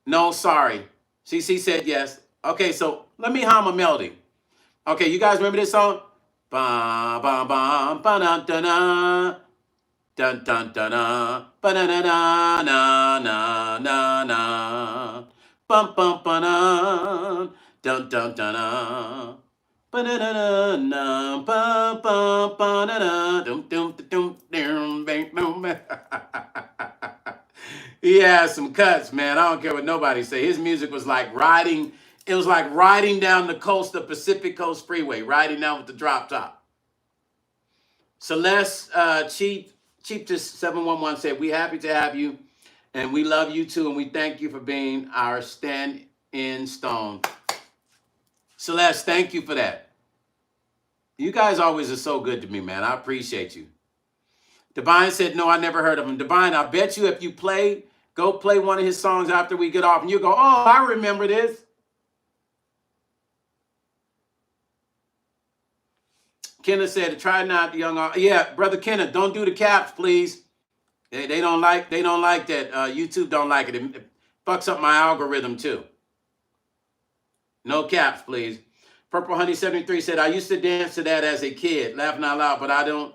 no, sorry. CC said yes. Okay, so let me hum a melody. Okay, you guys remember this song? Ba ba ba ba da da da. Dun dun dun dun. Ba da da da na na na na. Bum bum ba dun. Dun dun dun dun. Ba da da da na ba ba ba da da. Dum dum dum dum dum. He has some cuts, man. I don't care what nobody say. His music was like riding. It was like riding down the coast, the Pacific Coast Freeway, riding down with the drop top. Celeste Cheap to 711 said, we happy to have you And we love you too, and we thank you for being our stand-in stone. Celeste, thank you for that. You guys always are so good to me, man. I appreciate you. Divine said, no, I never heard of him. Divine, I bet you if you go play one of his songs after we get off, and you go, oh, I remember this. Kenneth said, try not young. Yeah, brother Kenneth, don't do the caps, please. They don't like that. YouTube don't like it. It fucks up my algorithm too. No caps, please. Purple Honey 73 said, I used to dance to that as a kid, laughing out loud, but I don't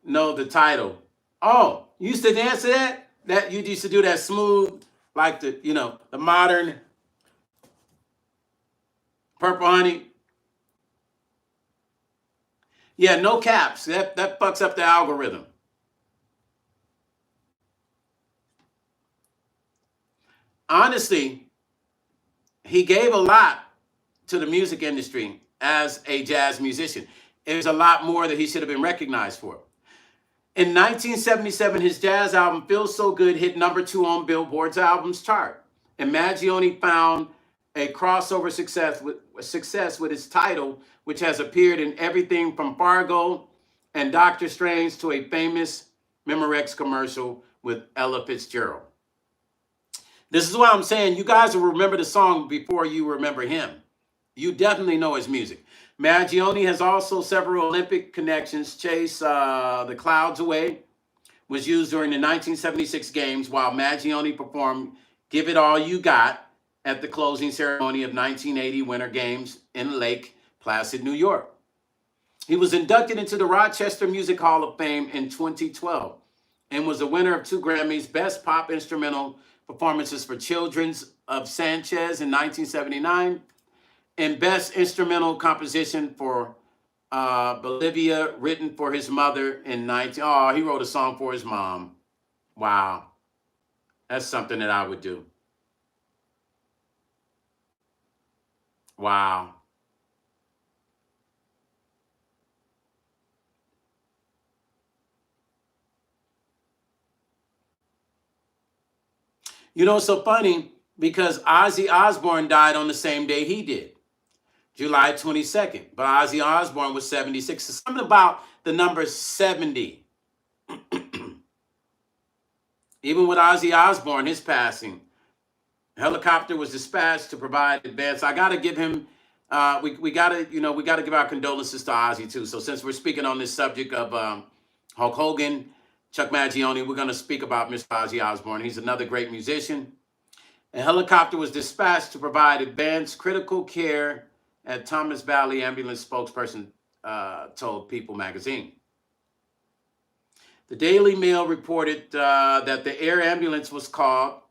know the title. Oh, you used to dance to that? That you used to do that smooth, like the modern Purple Honey. Yeah, no caps. That fucks up the algorithm. Honestly, he gave a lot to the music industry as a jazz musician. There's a lot more that he should have been recognized for. In 1977, his jazz album Feels So Good hit #2 on Billboard's albums chart. And Magione found a crossover success with its title, which has appeared in everything from Fargo and Doctor Strange to a famous Memorex commercial with Ella Fitzgerald. This is why I'm saying you guys will remember the song before you remember him. You definitely know his music. Magione has also several Olympic connections. Chase the Clouds Away was used during the 1976 games, while Magione performed Give It All You Got at the closing ceremony of 1980 Winter Games in Lake Placid, New York. He was inducted into the Rochester Music Hall of Fame in 2012 and was a winner of 2 Grammys, Best Pop Instrumental Performances for Children's of Sanchez in 1979 and Best Instrumental Composition for Bolivia, written for his mother in 19... Oh, he wrote a song for his mom. Wow. That's something that I would do. Wow. You know, it's so funny because Ozzy Osbourne died on the same day he did, July 22nd. But Ozzy Osbourne was 76. So something about the number 70. Even with Ozzy Osbourne, his passing, a helicopter was dispatched to provide advance. I got to give him, we got to give our condolences to Ozzy too. So since we're speaking on this subject of Hulk Hogan, Chuck Magione, we're going to speak about Mr. Ozzy Osbourne. He's another great musician. A helicopter was dispatched to provide advanced critical care at Thomas Valley ambulance spokesperson told People magazine. The Daily Mail reported that the air ambulance was called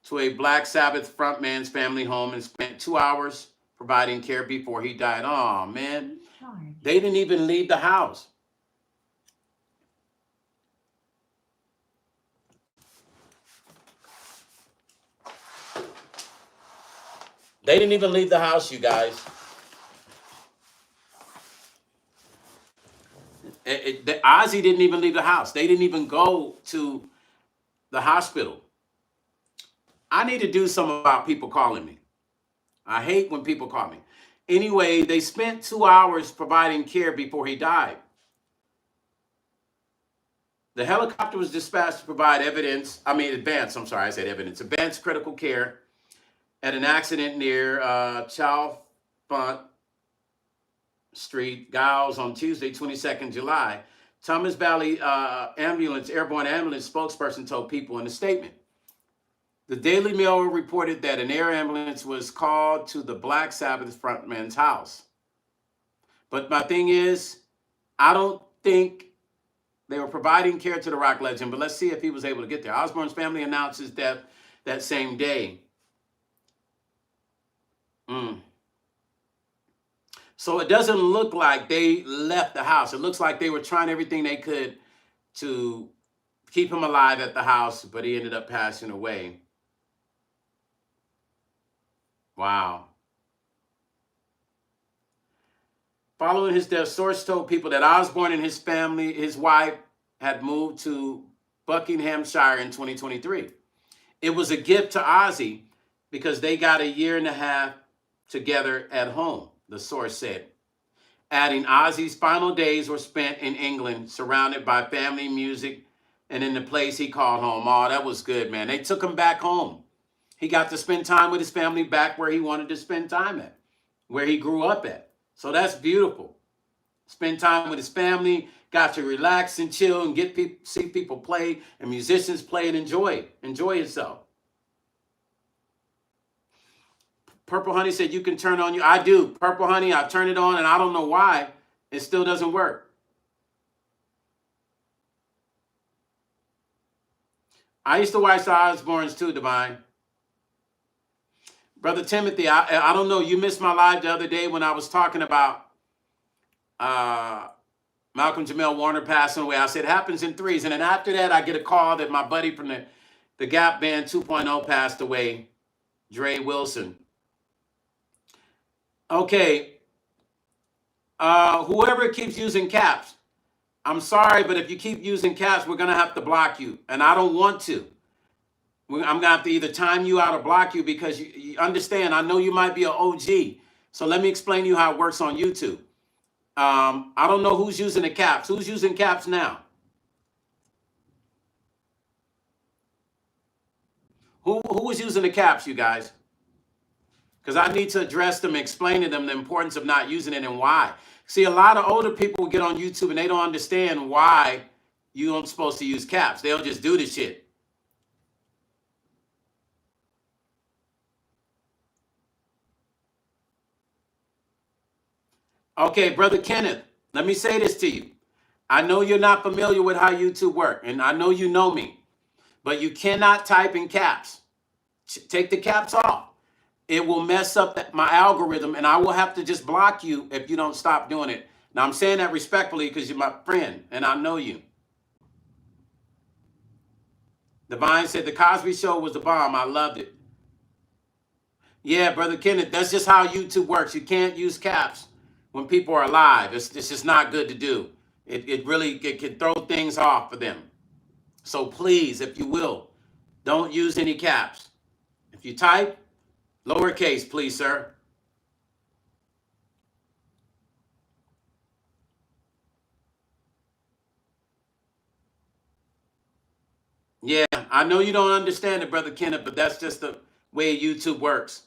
to a Black Sabbath frontman's family home and spent 2 hours providing care before he died. Oh, man. They didn't even leave the house. They didn't even leave the house, you guys. Ozzy didn't even leave the house. They didn't even go to the hospital. I need to do something about people calling me. I hate when people call me. Anyway, they spent 2 hours providing care before he died. The helicopter was dispatched to provide advanced critical care at an accident near Chalfont Street, Giles, on Tuesday, 22nd July. Thomas Valley airborne ambulance spokesperson told People in a statement. The Daily Mail reported that an air ambulance was called to the Black Sabbath frontman's house. But my thing is, I don't think they were providing care to the rock legend, but let's see if he was able to get there. Osbourne's family announced his death that same day. So it doesn't look like they left the house. It looks like they were trying everything they could to keep him alive at the house, but he ended up passing away. Wow. Following his death, source told People that Osbourne and his family, his wife, had moved to Buckinghamshire in 2023. It was a gift to Ozzy because they got a year and a half together at home, the source said. Adding, Ozzy's final days were spent in England, surrounded by family, music, and in the place he called home. Oh, that was good, man. They took him back home. He got to spend time with his family back where he wanted to spend time at, where he grew up at. So that's beautiful. Spend time with his family, got to relax and chill and see people play and musicians play and enjoy yourself. Purple Honey said, you can turn on you. I do. Purple Honey, I turn it on and I don't know why it still doesn't work. I used to watch the Osbournes too, Divine. Brother Timothy, I don't know. You missed my live the other day when I was talking about Malcolm Jamel Warner passing away. I said it happens in threes. And then after that, I get a call that my buddy from the Gap Band 2.0 passed away, Dre Wilson. Okay. Whoever keeps using caps, I'm sorry, but if you keep using caps, we're going to have to block you. And I don't want to. I'm going to have to either time you out or block you because you understand, I know you might be an OG. So let me explain to you how it works on YouTube. I don't know who's using the caps. Who's using caps now? Who was using the caps, you guys? Because I need to address them, explain to them the importance of not using it and why. See, a lot of older people get on YouTube and they don't understand why you aren't supposed to use caps. They'll just do the shit. Okay, Brother Kenneth, let me say this to you. I know you're not familiar with how YouTube works, and I know you know me, but you cannot type in caps. Take the caps off. It will mess up my algorithm, and I will have to just block you if you don't stop doing it. Now, I'm saying that respectfully because you're my friend, and I know you. Divine said, the Cosby Show was the bomb. I loved it. Yeah, Brother Kenneth, that's just how YouTube works. You can't use caps when people are alive. It's just not good to do. It really can throw things off for them. So please, if you will, don't use any caps. If you type, lowercase, please, sir. Yeah, I know you don't understand it, Brother Kenneth, but that's just the way YouTube works.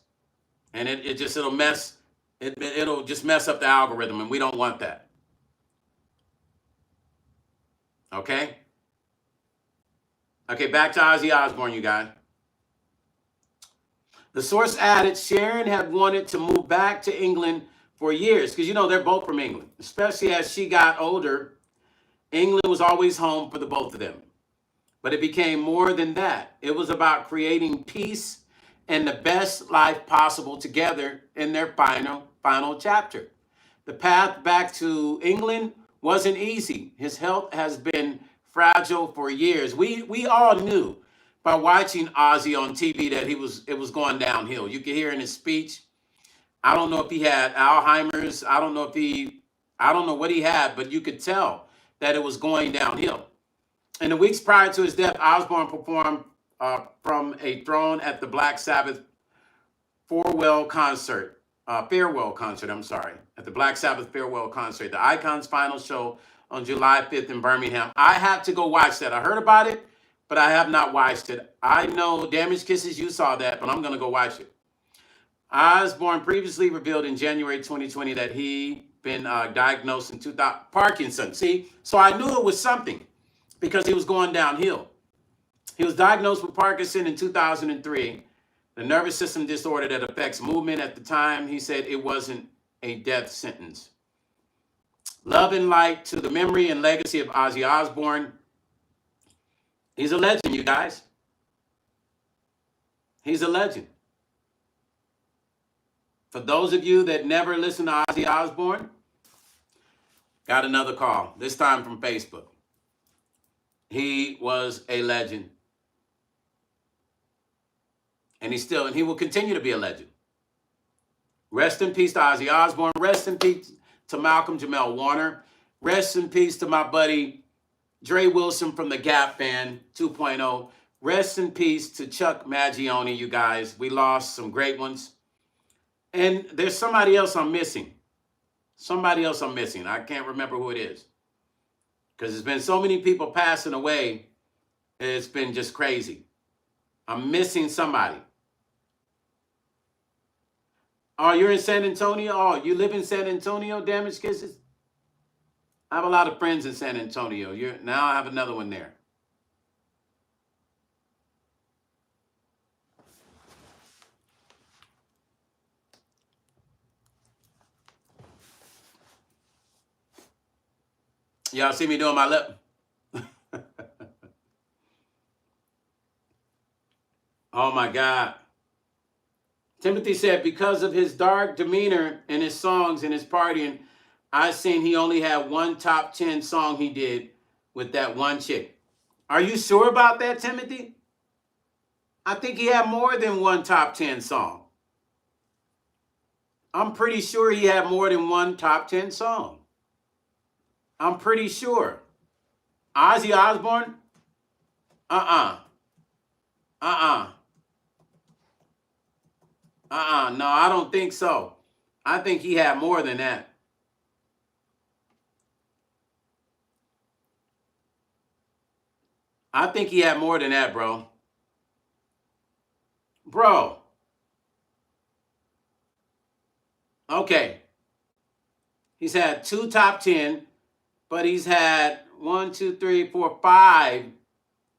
And it'll just mess up the algorithm, and we don't want that. Okay? Okay, back to Ozzy Osbourne, you guys. The source added Sharon had wanted to move back to England for years because, you know, they're both from England. Especially as she got older, England was always home for the both of them. But it became more than that. It was about creating peace and the best life possible together in their final chapter. The path back to England wasn't easy. His health has been fragile for years. We all knew by watching Ozzy on TV that it was going downhill. You could hear in his speech. I don't know if he had Alzheimer's. I don't know what he had, but you could tell that it was going downhill. In the weeks prior to his death, Osbourne performed from a throne at the Black Sabbath farewell concert. At the Black Sabbath farewell concert, the Icons' final show on July 5th in Birmingham. I have to go watch that. I heard about it, but I have not watched it. I know Damaged Kisses, you saw that, but I'm going to go watch it. Osbourne previously revealed in January 2020 that he'd been diagnosed in 2000 Parkinson's. See, so I knew it was something because he was going downhill. He was diagnosed with Parkinson in 2003, the nervous system disorder that affects movement. At the time, he said it wasn't a death sentence. Love and light to the memory and legacy of Ozzy Osbourne. He's a legend, you guys. He's a legend. For those of you that never listened to Ozzy Osbourne, got another call, this time from Facebook. He was a legend. And he will continue to be a legend. Rest in peace to Ozzy Osbourne. Rest in peace to Malcolm Jamel Warner. Rest in peace to my buddy Dre Wilson from the Gap Band 2.0. Rest in peace to Chuck Magione, you guys. We lost some great ones. And there's somebody else I'm missing. Somebody else I'm missing. I can't remember who it is. Because there's been so many people passing away. It's been just crazy. I'm missing somebody. Oh, you're in San Antonio? Oh, you live in San Antonio, Damage Kisses? I have a lot of friends in San Antonio. Now I have another one there. Y'all see me doing my lip? Oh my God. Timothy said, because of his dark demeanor in his songs and his partying, I seen he only had one top 10 song he did with that one chick. Are you sure about that, Timothy? I think he had more than one top 10 song. I'm pretty sure he had more than one top 10 song. I'm pretty sure. Ozzy Osbourne? No, I don't think so. I think he had more than that. I think he had more than that, bro. Bro. Okay. He's had 2 top 10, but he's had 1, 2, 3, 4, 5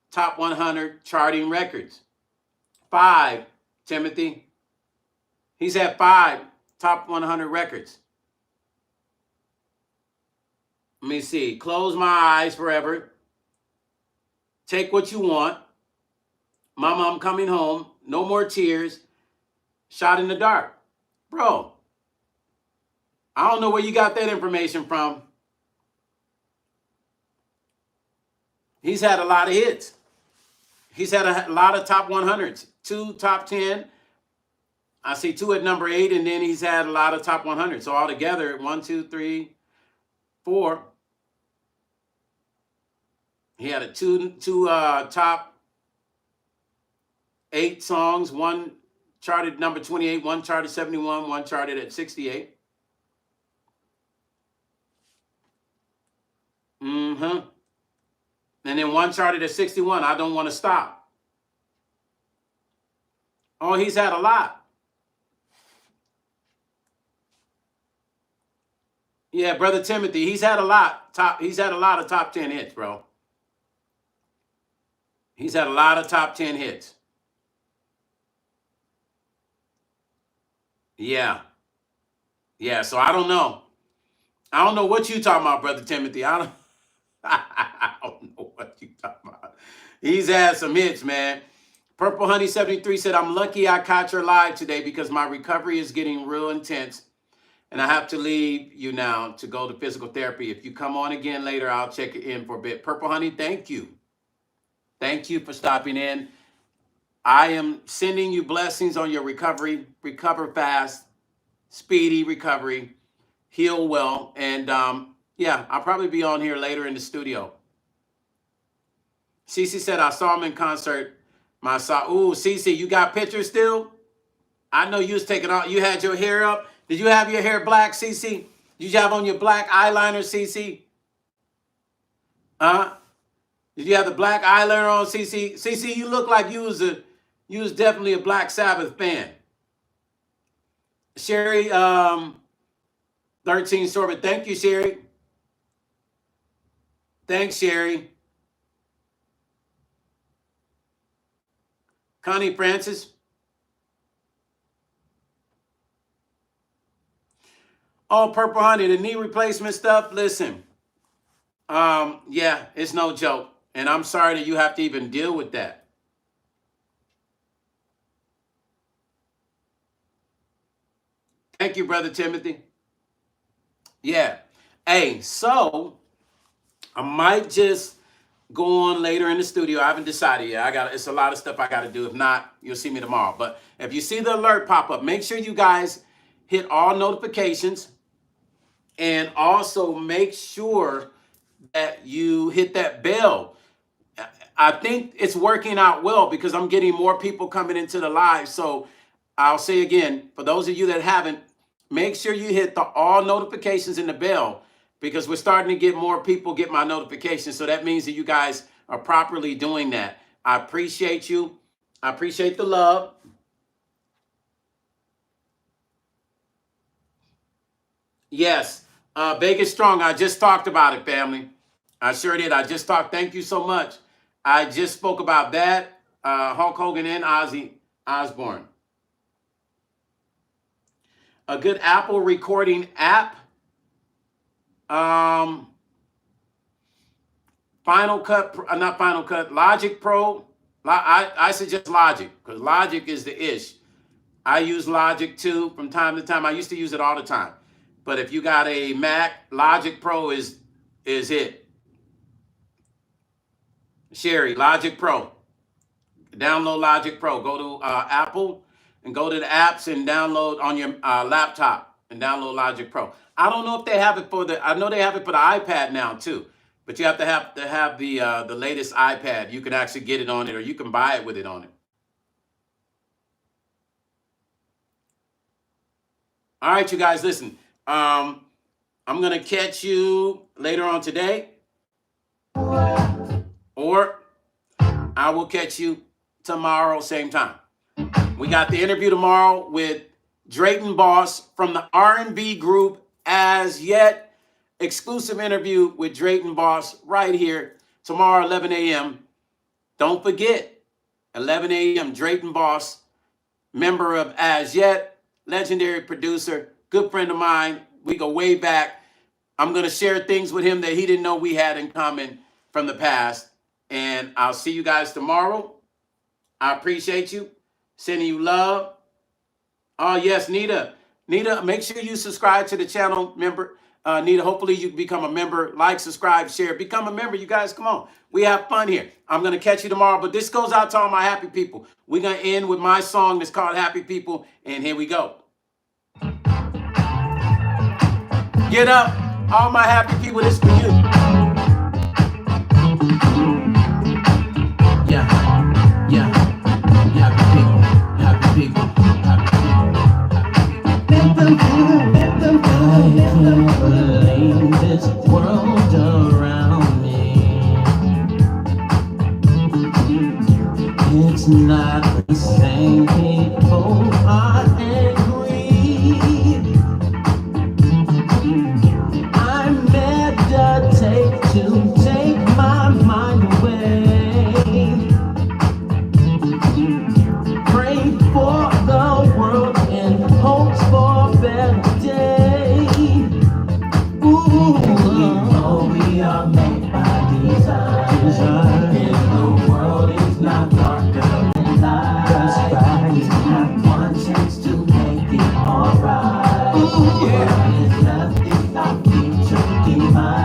top 100 charting records. 5, Timothy. He's had 5 top 100 records. Let me see. Close My Eyes Forever. Take What You Want. Mama, I'm Coming Home. No More Tears. Shot in the Dark. Bro, I don't know where you got that information from. He's had a lot of hits. He's had a lot of top 100s. 2 top 10. I see 2 at number 8, and then he's had a lot of top 100. So altogether, 1, 2, 3, 4. He had a two top 8 songs. 1 charted number 28, 1 charted 71, 1 charted at 68. And then 1 charted at 61. I Don't Want to Stop. Oh, he's had a lot. Yeah, Brother Timothy, he's had a lot. He's had a lot of top 10 hits, bro. He's had a lot of top 10 hits. Yeah. Yeah, so I don't know. I don't know what you talking about, Brother Timothy. I don't know what you talking about. He's had some hits, man. Purple Honey 73 said, I'm lucky I caught your live today because my recovery is getting real intense and I have to leave you now to go to physical therapy. If you come on again later, I'll check it in for a bit. Purple Honey, thank you. Thank you for stopping in. I am sending you blessings on your recovery. Recover fast, speedy recovery, heal well. And yeah, I'll probably be on here later in the studio. Cece said, I saw him in concert. Ooh, Cece, you got pictures still? I know you was taking off. You had your hair up. Did you have your hair black, Cece? Did you have on your black eyeliner, Cece? Did you have the black eyeliner on, Cece? Cece, you look like you was definitely a Black Sabbath fan. Sherry, 13 Sorbet. Thank you, Sherry. Thanks, Sherry. Connie Francis. Oh, Purple Honey, the knee replacement stuff. Listen, yeah, it's no joke. And I'm sorry that you have to even deal with that. Thank you, Brother Timothy. Yeah. Hey, so I might just go on later in the studio. I haven't decided yet. It's a lot of stuff I got to do. If not, you'll see me tomorrow. But if you see the alert pop up, make sure you guys hit all notifications. And also make sure that you hit that bell. I think it's working out well because I'm getting more people coming into the live. So I'll say again, for those of you that haven't, make sure you hit the all notifications and the bell because we're starting to get more people get my notifications. So that means that you guys are properly doing that. I appreciate you. I appreciate the love. Yes, Vegas Strong. I just talked about it, family. I sure did. I just talked. Thank you so much. I just spoke about that. Hulk Hogan and Ozzy Osbourne. A good Apple recording app. Final Cut, not Final Cut, Logic Pro. I suggest Logic because Logic is the ish. I use Logic too from time to time. I used to use it all the time. But if you got a Mac, Logic Pro is it. Sherry, Logic Pro. Download Logic Pro. Go to Apple and go to the apps and download on your laptop and download Logic Pro. I don't know if they have it for the, I know they have it for the iPad now too, but you have to have the latest iPad. You can actually get it on it or you can buy it with it on it. All right, you guys, listen. I'm going to catch you later on today or I will catch you tomorrow, same time. We got the interview tomorrow with Drayton Boss from the R&B group As Yet. Exclusive interview with Drayton Boss right here tomorrow, 11 a.m. Don't forget, 11 a.m. Drayton Boss, member of As Yet, legendary producer, good friend of mine. We go way back. I'm going to share things with him that he didn't know we had in common from the past. And I'll see you guys tomorrow. I appreciate you. Sending you love. Oh, yes, Nita. Nita, make sure you subscribe to the channel, member. Nita, hopefully you become a member. Like, subscribe, share. Become a member. You guys, come on. We have fun here. I'm going to catch you tomorrow. But this goes out to all my happy people. We're going to end with my song that's called Happy People. And here we go. Get up. All my happy people, this for you. Yeah. Yeah. Happy people. Happy people. I can't believe this world around me. It's not the same. People are angry. I meditate to take my mind away. Pray for the world and hopes for a better day. Ooh, we are made by design. If the world is not darker than light, we have one chance to make it alright. Yeah. What is left is our future demise.